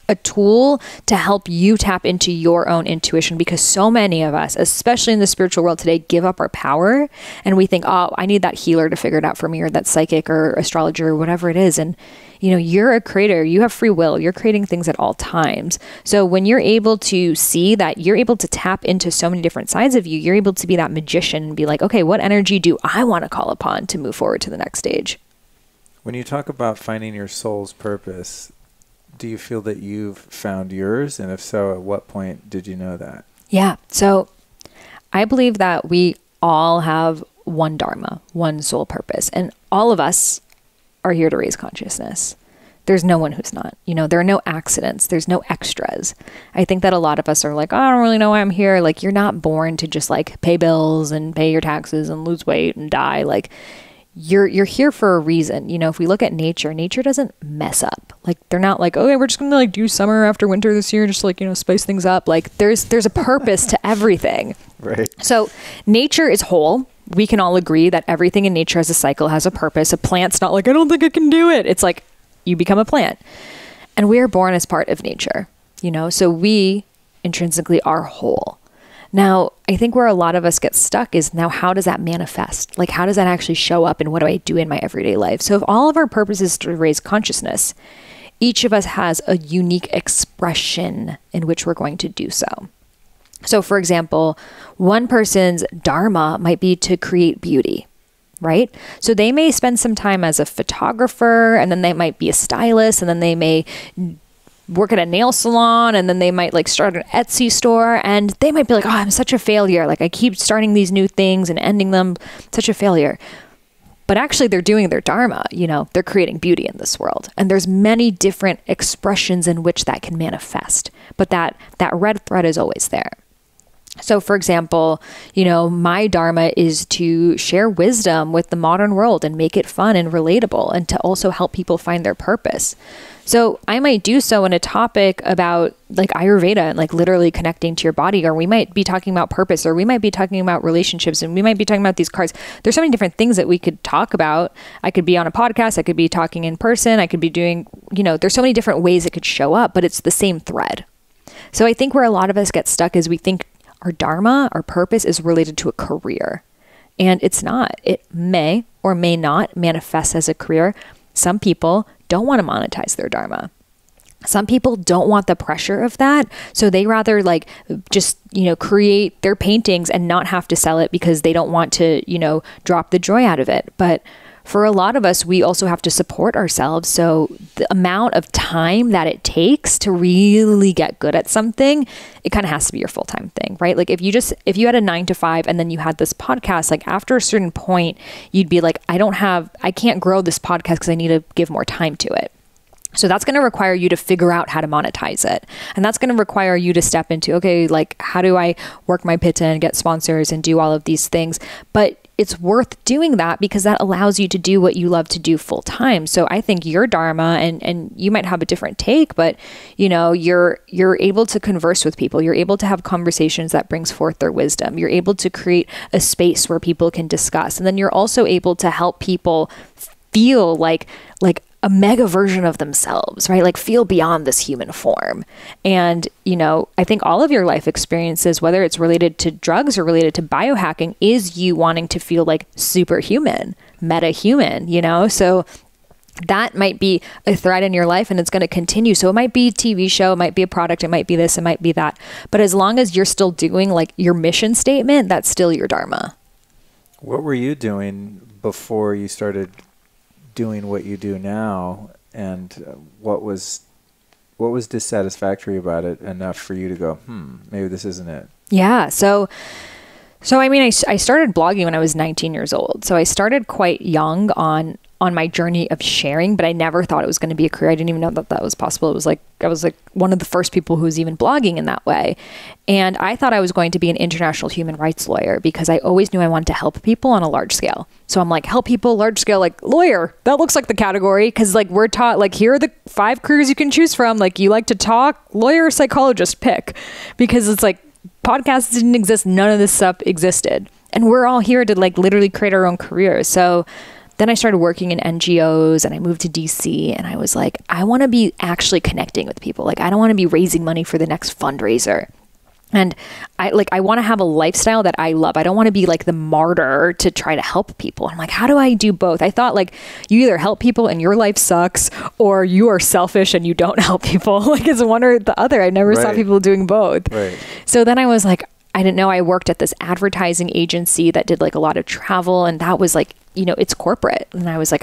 a tool to help you tap into your own intuition, because so many of us, especially in the spiritual world today, give up our power and we think, oh, I need that healer to figure it out for me, or that psychic or astrologer or whatever it is. And you know, you're a creator, you have free will, you're creating things at all times. So when you're able to see that, you're able to tap into so many different sides of you, you're able to be that magician and be like, okay, what energy do I want to call upon to move forward to the next stage? When you talk about finding your soul's purpose, do you feel that you've found yours? And if so, at what point did you know that? Yeah. So I believe that we all have one dharma, one soul purpose, and all of us are here to raise consciousness. There's no one who's not. You know, there are no accidents. There's no extras. I think that a lot of us are like, oh, I don't really know why I'm here. Like, you're not born to just like pay bills and pay your taxes and lose weight and die. Like, you're here for a reason. You know, if we look at nature doesn't mess up. Like, they're not like, okay, we're just going to like do summer after winter this year, just like, you know, spice things up. Like, there's a purpose to everything. Right. So nature is whole. We can all agree that everything in nature has a cycle, has a purpose. A plant's not like, I don't think I can do it. It's like, you become a plant. And we are born as part of nature, you know, so we intrinsically are whole. Now, I think where a lot of us get stuck is, now how does that manifest? Like, how does that actually show up, and what do I do in my everyday life? So if all of our purpose is to raise consciousness, each of us has a unique expression in which we're going to do so. So for example, one person's dharma might be to create beauty, right? So they may spend some time as a photographer, and then they might be a stylist, and then they may work at a nail salon, and then they might like start an Etsy store, and they might be like, oh, I'm such a failure. Like, I keep starting these new things and ending them, such a failure. But actually they're doing their dharma, you know, they're creating beauty in this world. And there's many different expressions in which that can manifest, but that red thread is always there. So for example, you know, my dharma is to share wisdom with the modern world and make it fun and relatable, and to also help people find their purpose. So I might do so in a topic about like Ayurveda and like literally connecting to your body, or we might be talking about purpose, or we might be talking about relationships, and we might be talking about these cards. There's so many different things that we could talk about. I could be on a podcast, I could be talking in person, I could be doing, you know, there's so many different ways it could show up, but it's the same thread. So I think where a lot of us get stuck is we think our dharma, our purpose, is related to a career. And it's not. It may or may not manifest as a career. Some people don't want to monetize their dharma. Some people don't want the pressure of that. So they rather like just, you know, create their paintings and not have to sell it because they don't want to, you know, drop the joy out of it. But for a lot of us, we also have to support ourselves. So the amount of time that it takes to really get good at something, it kind of has to be your full-time thing, right? Like if you had a 9 to 5 and then you had this podcast, like after a certain point, you'd be like, I can't grow this podcast because I need to give more time to it. So that's going to require you to figure out how to monetize it. And that's going to require you to step into, okay, like how do I work my pitta and get sponsors and do all of these things? But it's worth doing that because that allows you to do what you love to do full time. So I think your dharma, and you might have a different take, but you know, you're able to converse with people. You're able to have conversations that brings forth their wisdom. You're able to create a space where people can discuss. And then you're also able to help people feel like a mega version of themselves, right? Like feel beyond this human form. And, you know, I think all of your life experiences, whether it's related to drugs or related to biohacking, is you wanting to feel like superhuman, meta-human, you know? So that might be a thread in your life and it's going to continue. So it might be a TV show, it might be a product, it might be this, it might be that. But as long as you're still doing like your mission statement, that's still your dharma. What were you doing before you started doing what you do now? And what was dissatisfactory about it enough for you to go, maybe this isn't it? Yeah. So I mean, I started blogging when I was 19 years old. So I started quite young on my journey of sharing, but I never thought it was going to be a career. I didn't even know that was possible. It was like, I was like one of the first people who was even blogging in that way. And I thought I was going to be an international human rights lawyer because I always knew I wanted to help people on a large scale. So I'm like, help people large scale, like lawyer, that looks like the category. Cause like we're taught, like, here are the 5 careers you can choose from. Like, you like to talk, lawyer, psychologist, pick, because it's like podcasts didn't exist. None of this stuff existed. And we're all here to like literally create our own careers. So then I started working in NGOs and I moved to DC and I was like, I want to be actually connecting with people. Like, I don't want to be raising money for the next fundraiser. And I want to have a lifestyle that I love. I don't want to be like the martyr to try to help people. I'm like, how do I do both? I thought like you either help people and your life sucks or you are selfish and you don't help people. Like, it's one or the other. I never saw people doing both. Right. So then I was like, I didn't know. I worked at this advertising agency that did like a lot of travel, and that was like, you know, it's corporate. And I was like,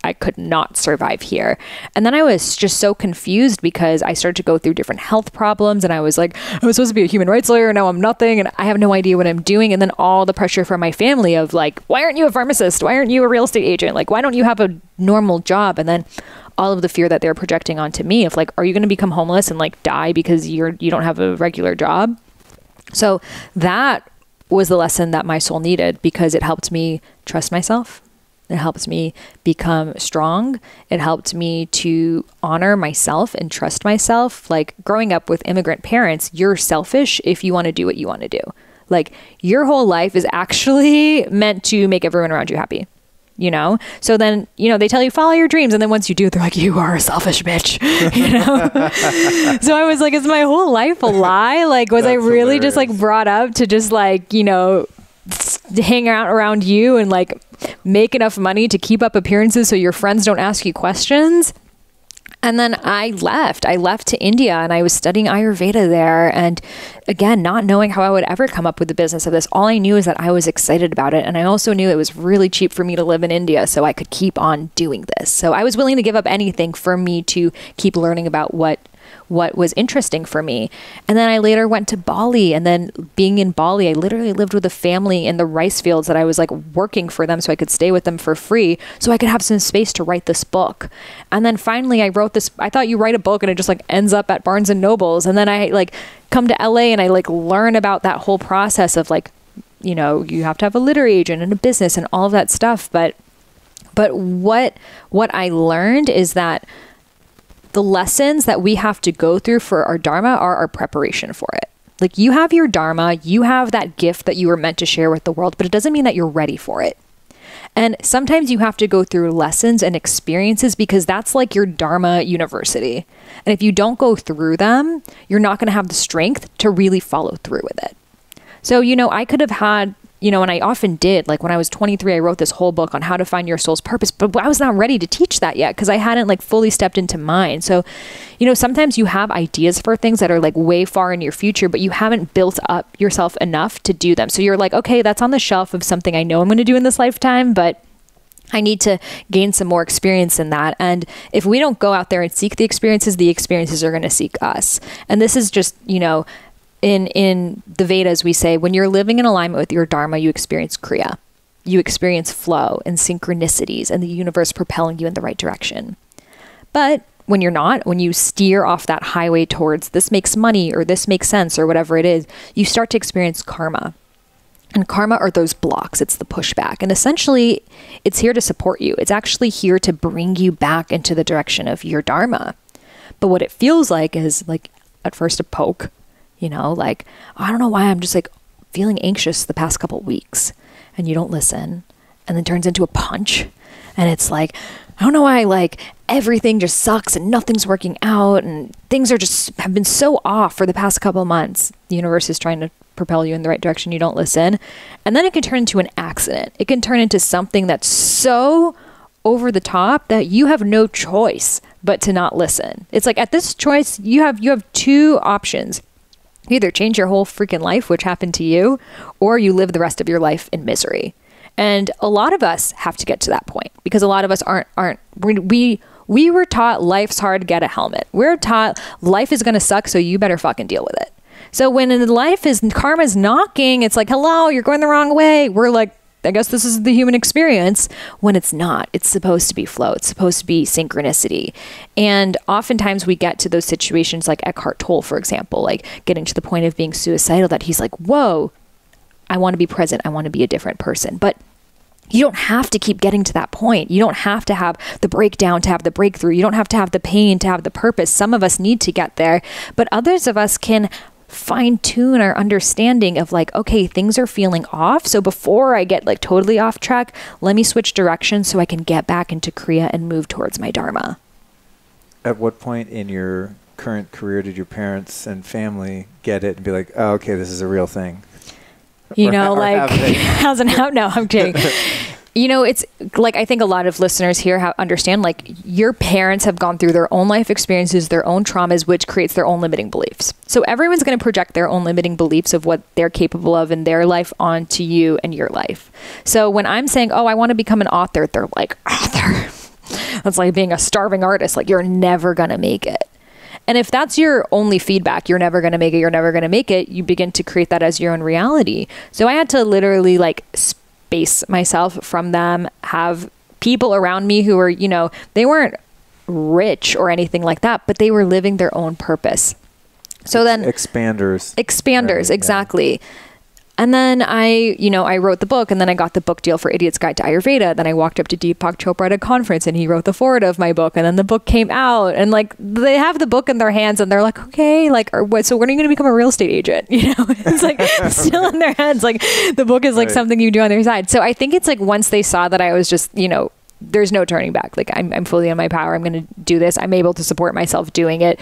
I could not survive here. And then I was just so confused because I started to go through different health problems, and I was like, I was supposed to be a human rights lawyer, and now I'm nothing, and I have no idea what I'm doing. And then all the pressure from my family of like, why aren't you a pharmacist? Why aren't you a real estate agent? Like, why don't you have a normal job? And then all of the fear that they're projecting onto me of like, are you going to become homeless and like die because you don't have a regular job? So that was the lesson that my soul needed, because it helped me trust myself. It helped me become strong. It helped me to honor myself and trust myself. Like, growing up with immigrant parents, you're selfish if you want to do what you want to do. Like, your whole life is actually meant to make everyone around you happy, you know? So then, you know, they tell you follow your dreams. And then once you do, they're like, you are a selfish bitch, you know? So I was like, is my whole life a lie? Like, was I really hilarious. Just like brought up to just like, you know, hang out around you and like make enough money to keep up appearances so your friends don't ask you questions? And then I left to India, and I was studying Ayurveda there. And again, not knowing how I would ever come up with the business of this. All I knew is that I was excited about it. And I also knew it was really cheap for me to live in India, so I could keep on doing this. So I was willing to give up anything for me to keep learning about what was interesting for me. And then I later went to Bali, and then being in Bali, I literally lived with a family in the rice fields that I was like working for them so I could stay with them for free so I could have some space to write this book. And then finally I wrote this. I thought you write a book and it just like ends up at Barnes and Nobles. And then I like come to LA and I like learn about that whole process of like, you know, you have to have a literary agent and a business and all of that stuff. But what I learned is that the lessons that we have to go through for our dharma are our preparation for it. Like, you have your dharma, you have that gift that you were meant to share with the world, but it doesn't mean that you're ready for it. And sometimes you have to go through lessons and experiences because that's like your dharma university. And if you don't go through them, you're not going to have the strength to really follow through with it. So, you know, I could have had, you know, and I often did, like when I was 23, I wrote this whole book on how to find your soul's purpose, but I was not ready to teach that yet because I hadn't like fully stepped into mine. So, you know, sometimes you have ideas for things that are like way far in your future, but you haven't built up yourself enough to do them. So you're like, okay, that's on the shelf of something I know I'm going to do in this lifetime, but I need to gain some more experience in that. And if we don't go out there and seek the experiences are going to seek us. And this is just, you know, in the Vedas, we say, when you're living in alignment with your dharma, you experience kriya. You experience flow and synchronicities and the universe propelling you in the right direction. But when you're not, when you steer off that highway towards this makes money or this makes sense or whatever it is, you start to experience karma. And karma are those blocks. It's the pushback. And essentially, it's here to support you. It's actually here to bring you back into the direction of your dharma. But what it feels like is like at first a poke. You know, like, I don't know why I'm just like feeling anxious the past couple weeks, and you don't listen, and then turns into a punch. And it's like, I don't know why, like everything just sucks and nothing's working out and things are just have been so off for the past couple of months. The universe is trying to propel you in the right direction. You don't listen. And then it can turn into an accident. It can turn into something that's so over the top that you have no choice but to not listen. It's like at this choice, you have two options. You either change your whole freaking life, which happened to you, or you live the rest of your life in misery. And a lot of us have to get to that point because a lot of us we were taught life's hard, get a helmet. We're taught life is going to suck, so you better fucking deal with it. So when karma's knocking, it's like, hello, you're going the wrong way. We're like, I guess this is the human experience, when it's not. It's supposed to be flow. It's supposed to be synchronicity. And oftentimes we get to those situations like Eckhart Tolle, for example, like getting to the point of being suicidal, that he's like, whoa, I want to be present. I want to be a different person. But you don't have to keep getting to that point. You don't have to have the breakdown to have the breakthrough. You don't have to have the pain to have the purpose. Some of us need to get there, but others of us can fine tune our understanding of like, okay, things are feeling off. So before I get like totally off track, let me switch directions so I can get back into Kriya and move towards my Dharma. At what point in your current career did your parents and family get it and be like, oh, okay, this is a real thing? You know, like, how's it out? No, I'm kidding. You know, it's like, I think a lot of listeners here understand, like, your parents have gone through their own life experiences, their own traumas, which creates their own limiting beliefs. So everyone's going to project their own limiting beliefs of what they're capable of in their life onto you and your life. So when I'm saying, oh, I want to become an author, they're like, author? That's like being a starving artist. Like, you're never going to make it. And if that's your only feedback, you're never going to make it, you're never going to make it, you begin to create that as your own reality. So I had to literally like space myself from them, have people around me who were, you know, they weren't rich or anything like that, but they were living their own purpose. So then expanders, right, exactly. Yeah. And then I wrote the book, and then I got the book deal for Idiot's Guide to Ayurveda. Then I walked up to Deepak Chopra at a conference, and he wrote the foreword of my book. And then the book came out, and like they have the book in their hands, and they're like, okay, like, so when are you going to become a real estate agent? You know, it's like still in their heads. Like the book is like something you do on their side. So I think it's like once they saw that I was just, you know, there's no turning back. Like I'm fully in my power. I'm going to do this. I'm able to support myself doing it.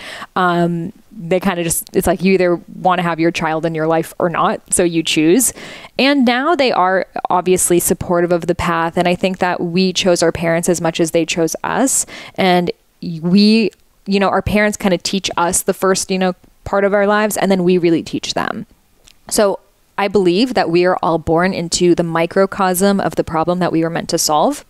They kind of just, it's like you either want to have your child in your life or not. So you choose. And now they are obviously supportive of the path. And I think that we chose our parents as much as they chose us. And we, you know, our parents kind of teach us the first, you know, part of our lives, and then we really teach them. So I believe that we are all born into the microcosm of the problem that we were meant to solve.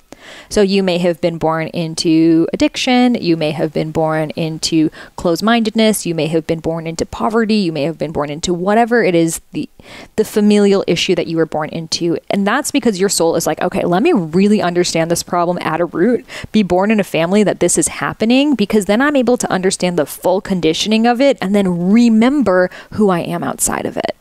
So you may have been born into addiction, you may have been born into closed-mindedness, you may have been born into poverty, you may have been born into whatever it is, the familial issue that you were born into. And that's because your soul is like, okay, let me really understand this problem at a root, be born in a family that this is happening, because then I'm able to understand the full conditioning of it and then remember who I am outside of it.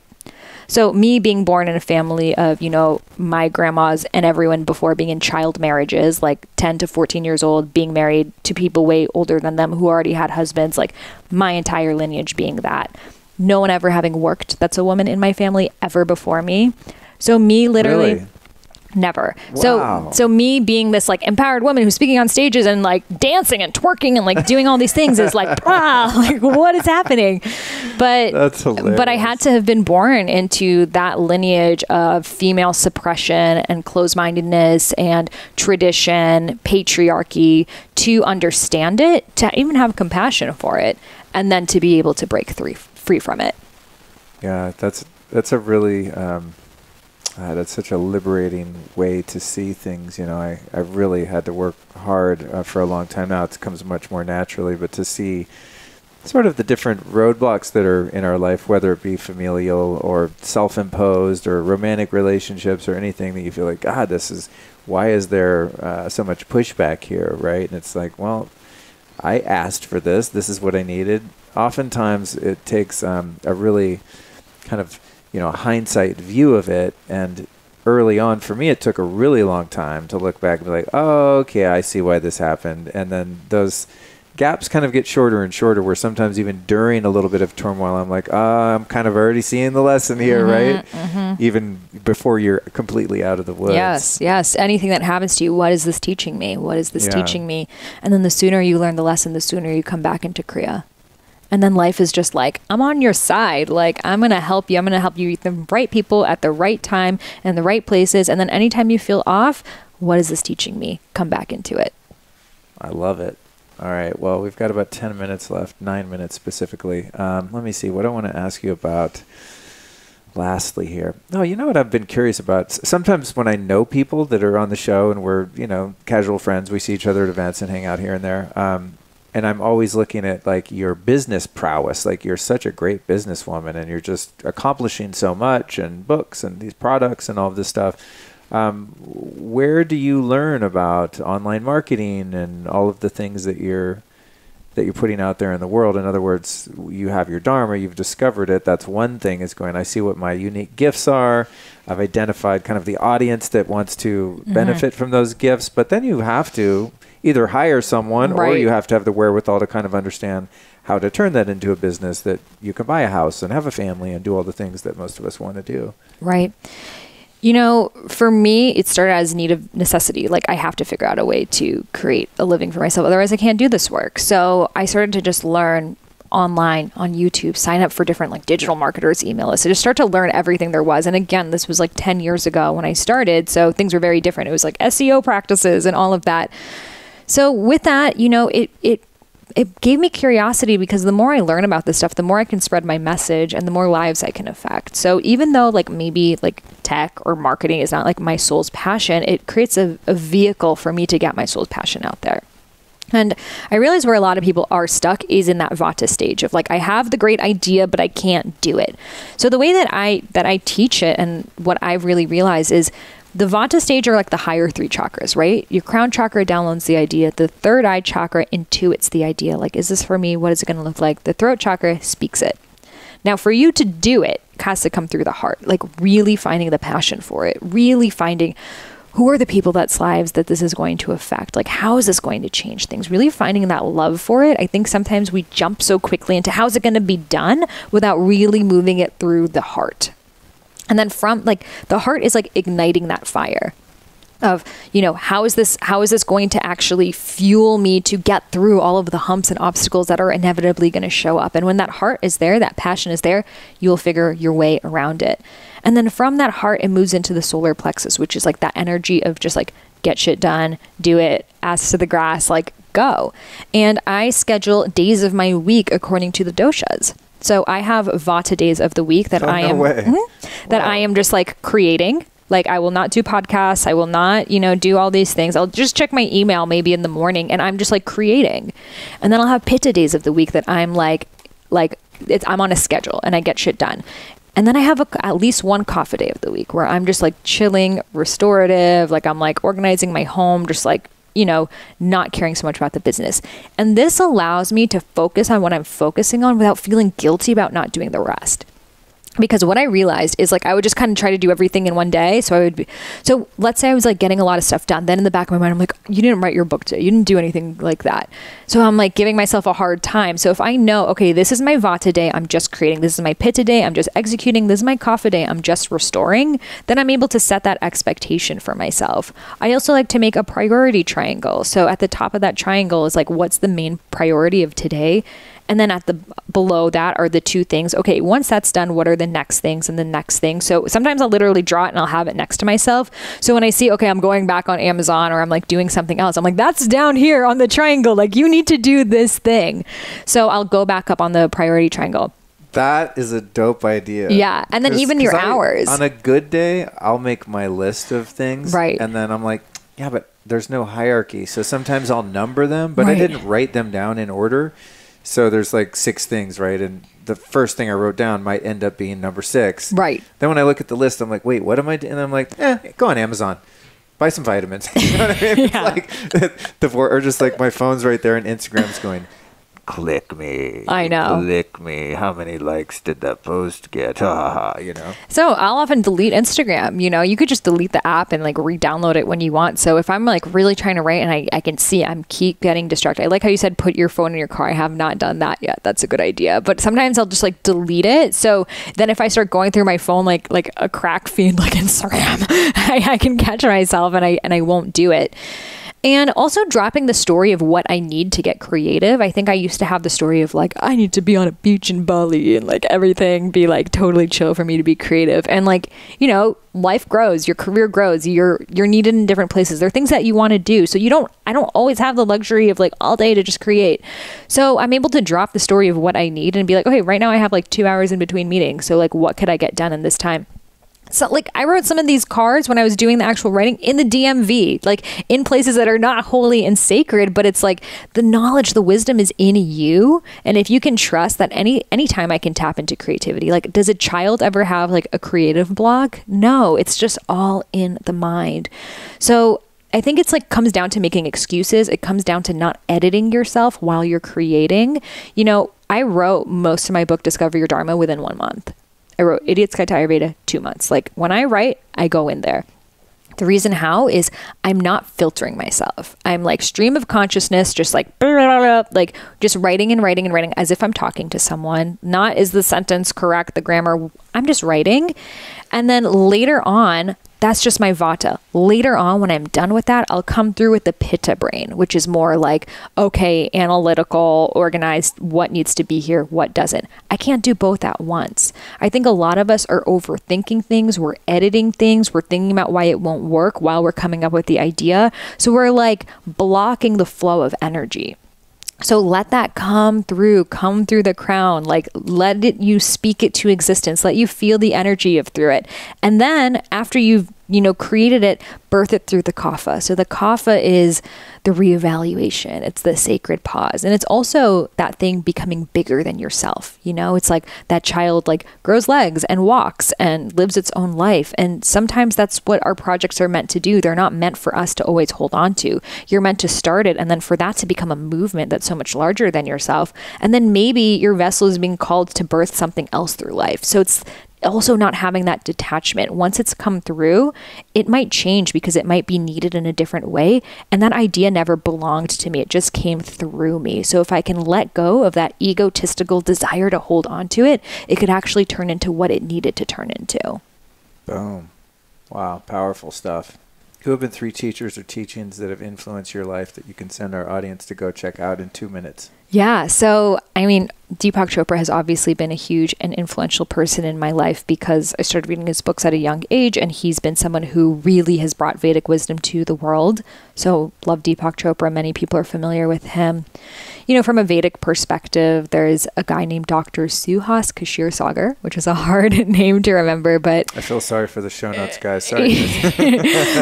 So me being born in a family of, you know, my grandmas and everyone before being in child marriages, like 10 to 14 years old, being married to people way older than them who already had husbands, like my entire lineage being that. No one ever having worked that's a woman in my family ever before me. So me literally... Really? Never. Wow. So me being this like empowered woman who's speaking on stages and like dancing and twerking and like doing all these things is like, wow, like what is happening? But that's hilarious. But I had to have been born into that lineage of female suppression and closed-mindedness and tradition, patriarchy, to understand it, to even have compassion for it, and then to be able to break free from it. Yeah, that's a really that's such a liberating way to see things. You know, I really had to work hard for a long time now. It comes much more naturally, but to see sort of the different roadblocks that are in our life, whether it be familial or self-imposed or romantic relationships or anything that you feel like, God, why is there so much pushback here, right? And it's like, well, I asked for this. This is what I needed. Oftentimes it takes a really kind of, you know, hindsight view of it. And early on, for me, it took a really long time to look back and be like, oh, okay, I see why this happened. And then those gaps kind of get shorter and shorter, where sometimes even during a little bit of turmoil, I'm like, I'm kind of already seeing the lesson here, right? Mm-hmm. Even before you're completely out of the woods. Yes. Anything that happens to you, what is this teaching me? What is this teaching me? And then the sooner you learn the lesson, the sooner you come back into Kriya. And then life is just like, I'm on your side. Like, I'm going to help you. I'm going to help you with the right people at the right time and the right places. And then anytime you feel off, what is this teaching me? Come back into it. I love it. All right. Well, we've got about 10 minutes left, 9 minutes specifically. Let me see what I want to ask you about lastly here. Oh, you know what I've been curious about? Sometimes when I know people that are on the show and we're, casual friends, we see each other at events and hang out here and there. And I'm always looking at like your business prowess. Like you're such a great businesswoman and you're just accomplishing so much and books and these products and all of this stuff. Where do you learn about online marketing and all of the things that you're putting out there in the world? In other words, you have your Dharma, you've discovered it. That's one thing is going, I see what my unique gifts are. I've identified kind of the audience that wants to benefit from those gifts. But then you have to either hire someone or you have to have the wherewithal to kind of understand how to turn that into a business that you can buy a house and have a family and do all the things that most of us want to do. Right. For me, it started as a need of necessity. Like I have to figure out a way to create a living for myself. Otherwise I can't do this work. So I started to just learn online on YouTube, sign up for different like digital marketers, email lists. I just started to learn everything there was. And again, this was like 10 years ago when I started. So things were very different. It was like SEO practices and all of that. So with that, it gave me curiosity because the more I learn about this stuff, the more I can spread my message and the more lives I can affect. So even though like maybe like tech or marketing is not like my soul's passion, it creates a vehicle for me to get my soul's passion out there. And I realize where a lot of people are stuck is in that Vata stage of like, I have the great idea, but I can't do it. So the way that I teach it and what I've really realized is the Vata stage are like the higher 3 chakras, right? Your crown chakra downloads the idea. The third eye chakra intuits the idea. Like, is this for me? What is it going to look like? The throat chakra speaks it. Now, for you to do it, it has to come through the heart, like really finding the passion for it, really finding who are the people that's lives that this is going to affect? Like, how is this going to change things? Really finding that love for it. I think sometimes we jump so quickly into how's it going to be done without really moving it through the heart. And then from like the heart is like igniting that fire of, how is this going to actually fuel me to get through all of the humps and obstacles that are inevitably going to show up. And when that heart is there, that passion is there, you'll figure your way around it. And then from that heart, it moves into the solar plexus, which is like that energy of just like get shit done, do it, ass to the grass, like go. And I schedule days of my week according to the doshas. So I have Vata days of the week that I am just like creating. Like I will not do podcasts. I will not, do all these things. I'll just check my email maybe in the morning and I'm just like creating. And then I'll have Pitta days of the week that I'm I'm on a schedule and I get shit done. And then I have at least one Kapha day of the week where I'm just like chilling, restorative. Like I'm like organizing my home, just like, not caring so much about the business. And this allows me to focus on what I'm focusing on without feeling guilty about not doing the rest. Because what I realized is like, I would just kind of try to do everything in one day. So let's say I was like getting a lot of stuff done. Then in the back of my mind, I'm like, you didn't write your book today. You didn't do anything like that. So I'm like giving myself a hard time. So if I know, okay, this is my Vata day, I'm just creating. This is my Pitta day, I'm just executing. This is my Kapha day, I'm just restoring. Then I'm able to set that expectation for myself. I also like to make a priority triangle. So at the top of that triangle is like, what's the main priority of today? And then below that are the 2 things. Okay, once that's done, what are the next things and the next thing? So sometimes I'll literally draw it and I'll have it next to myself. So when I see, okay, I'm going back on Amazon or I'm like doing something else, I'm like, that's down here on the triangle. Like you need to do this thing. So I'll go back up on the priority triangle. That is a dope idea. Yeah. And then even your hours. On a good day, I'll make my list of things. Right. And then I'm like, yeah, but there's no hierarchy. So sometimes I'll number them, but I didn't write them down in order. So there's like 6 things, right? And the first thing I wrote down might end up being number 6. Right. Then when I look at the list, I'm like, wait, what am I doing? And I'm like, go on Amazon. Buy some vitamins. You know what I mean? Yeah. It's like or just like my phone's right there and Instagram's going, click me. I know. Click me. How many likes did that post get? So I'll often delete Instagram. You could just delete the app and like re-download it when you want. So if I'm like really trying to write and I can see I'm keep getting distracted. I like how you said put your phone in your car. I have not done that yet. That's a good idea. But sometimes I'll just like delete it. So then if I start going through my phone like a crack feed like Instagram, I can catch myself and I won't do it. And also dropping the story of what I need to get creative. I think I used to have the story of like, I need to be on a beach in Bali and like everything be like totally chill for me to be creative. And like, you know, life grows, your career grows, you're needed in different places. There are things that you want to do. So I don't always have the luxury of like all day to just create. So I'm able to drop the story of what I need and be like, okay, right now I have like 2 hours in between meetings. So like, what could I get done in this time? So like I wrote some of these cards when I was doing the actual writing in the DMV, like in places that are not holy and sacred, but it's like the knowledge, the wisdom is in you. And if you can trust that anytime I can tap into creativity, like does a child ever have like a creative block? No, it's just all in the mind. So I think it's like comes down to making excuses. It comes down to not editing yourself while you're creating. You know, I wrote most of my book, Discover Your Dharma, within 1 month. I wrote Idiot's Guide to Ayurveda 2 months. Like when I write, I go in there. The reason how is I'm not filtering myself. I'm like stream of consciousness, just like, blah, blah, blah, like just writing and writing and writing as if I'm talking to someone. Not is the sentence correct, the grammar. I'm just writing. And then later on, that's just my vata. Later on, when I'm done with that, I'll come through with the pitta brain, which is more like, okay, analytical, organized, what needs to be here, what doesn't. I can't do both at once. I think a lot of us are overthinking things. We're editing things. We're thinking about why it won't work while we're coming up with the idea. So we're like blocking the flow of energy. So let that come through the crown, like let it, you speak it to existence, let you feel the energy of through it. And then after you've, created it, birth it through the kapha. So the kapha is the reevaluation. It's the sacred pause. And it's also that thing becoming bigger than yourself. It's like that child like grows legs and walks and lives its own life. And sometimes that's what our projects are meant to do. They're not meant for us to always hold on to. You're meant to start it and then for that to become a movement that's so much larger than yourself. And then maybe your vessel is being called to birth something else through life. So it's also not having that detachment. Once it's come through, it might change because it might be needed in a different way. And that idea never belonged to me. It just came through me. So if I can let go of that egotistical desire to hold on to it, it could actually turn into what it needed to turn into. Boom. Wow. Powerful stuff. Who have been 3 teachers or teachings that have influenced your life that you can send our audience to go check out in 2 minutes? Yeah. So, I mean, Deepak Chopra has obviously been a huge and influential person in my life because I started reading his books at a young age and he's been someone who really has brought Vedic wisdom to the world. So love Deepak Chopra. Many people are familiar with him. From a Vedic perspective, there's a guy named Dr. Suhas Kshirsagar, which is a hard name to remember, but... I feel sorry for the show notes, guys. Sorry.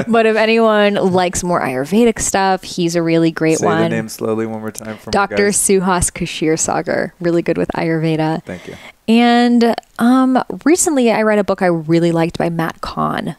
But if anyone likes more Ayurvedic stuff, he's a really great one. Say the name slowly one more time for me, Dr. guys. Suhas Kshirsagar, really good with Ayurveda. Thank you. And recently I read a book I really liked by Matt Kahn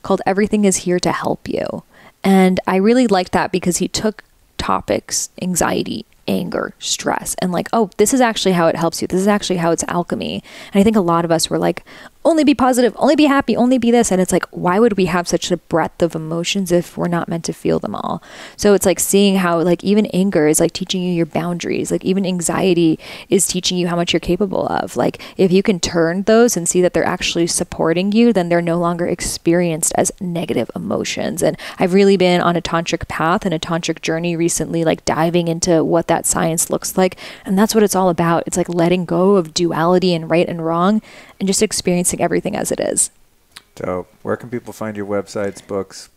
called Everything is Here to Help You. And I really liked that because he took topics, anxiety, anger, stress, and like, oh, this is actually how it helps you. This is actually how it's alchemy. And I think a lot of us were like, only be positive, only be happy, only be this. And it's like, why would we have such a breadth of emotions if we're not meant to feel them all? So it's like seeing how like even anger is like teaching you your boundaries. Like even anxiety is teaching you how much you're capable of. Like if you can turn those and see that they're actually supporting you, then they're no longer experienced as negative emotions. And I've really been on a tantric path and a tantric journey recently, like diving into what that science looks like. And that's what it's all about. It's like letting go of duality and right and wrong and just experiencing everything as it is. Dope. Where can people find your websites, books,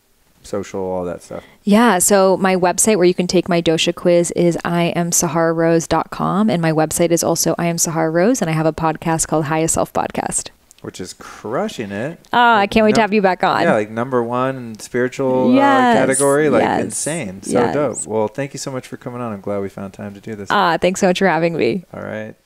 social, all that stuff? Yeah. So my website where you can take my dosha quiz is IamSaharaRose.com. And my website is also I Am Sahara Rose. And I have a podcast called Highest Self Podcast. Which is crushing it. Oh, I can't wait to have you back on. Yeah, like #1 in spiritual category. Like insane. So dope. Well, thank you so much for coming on. I'm glad we found time to do this. Thanks so much for having me. All right.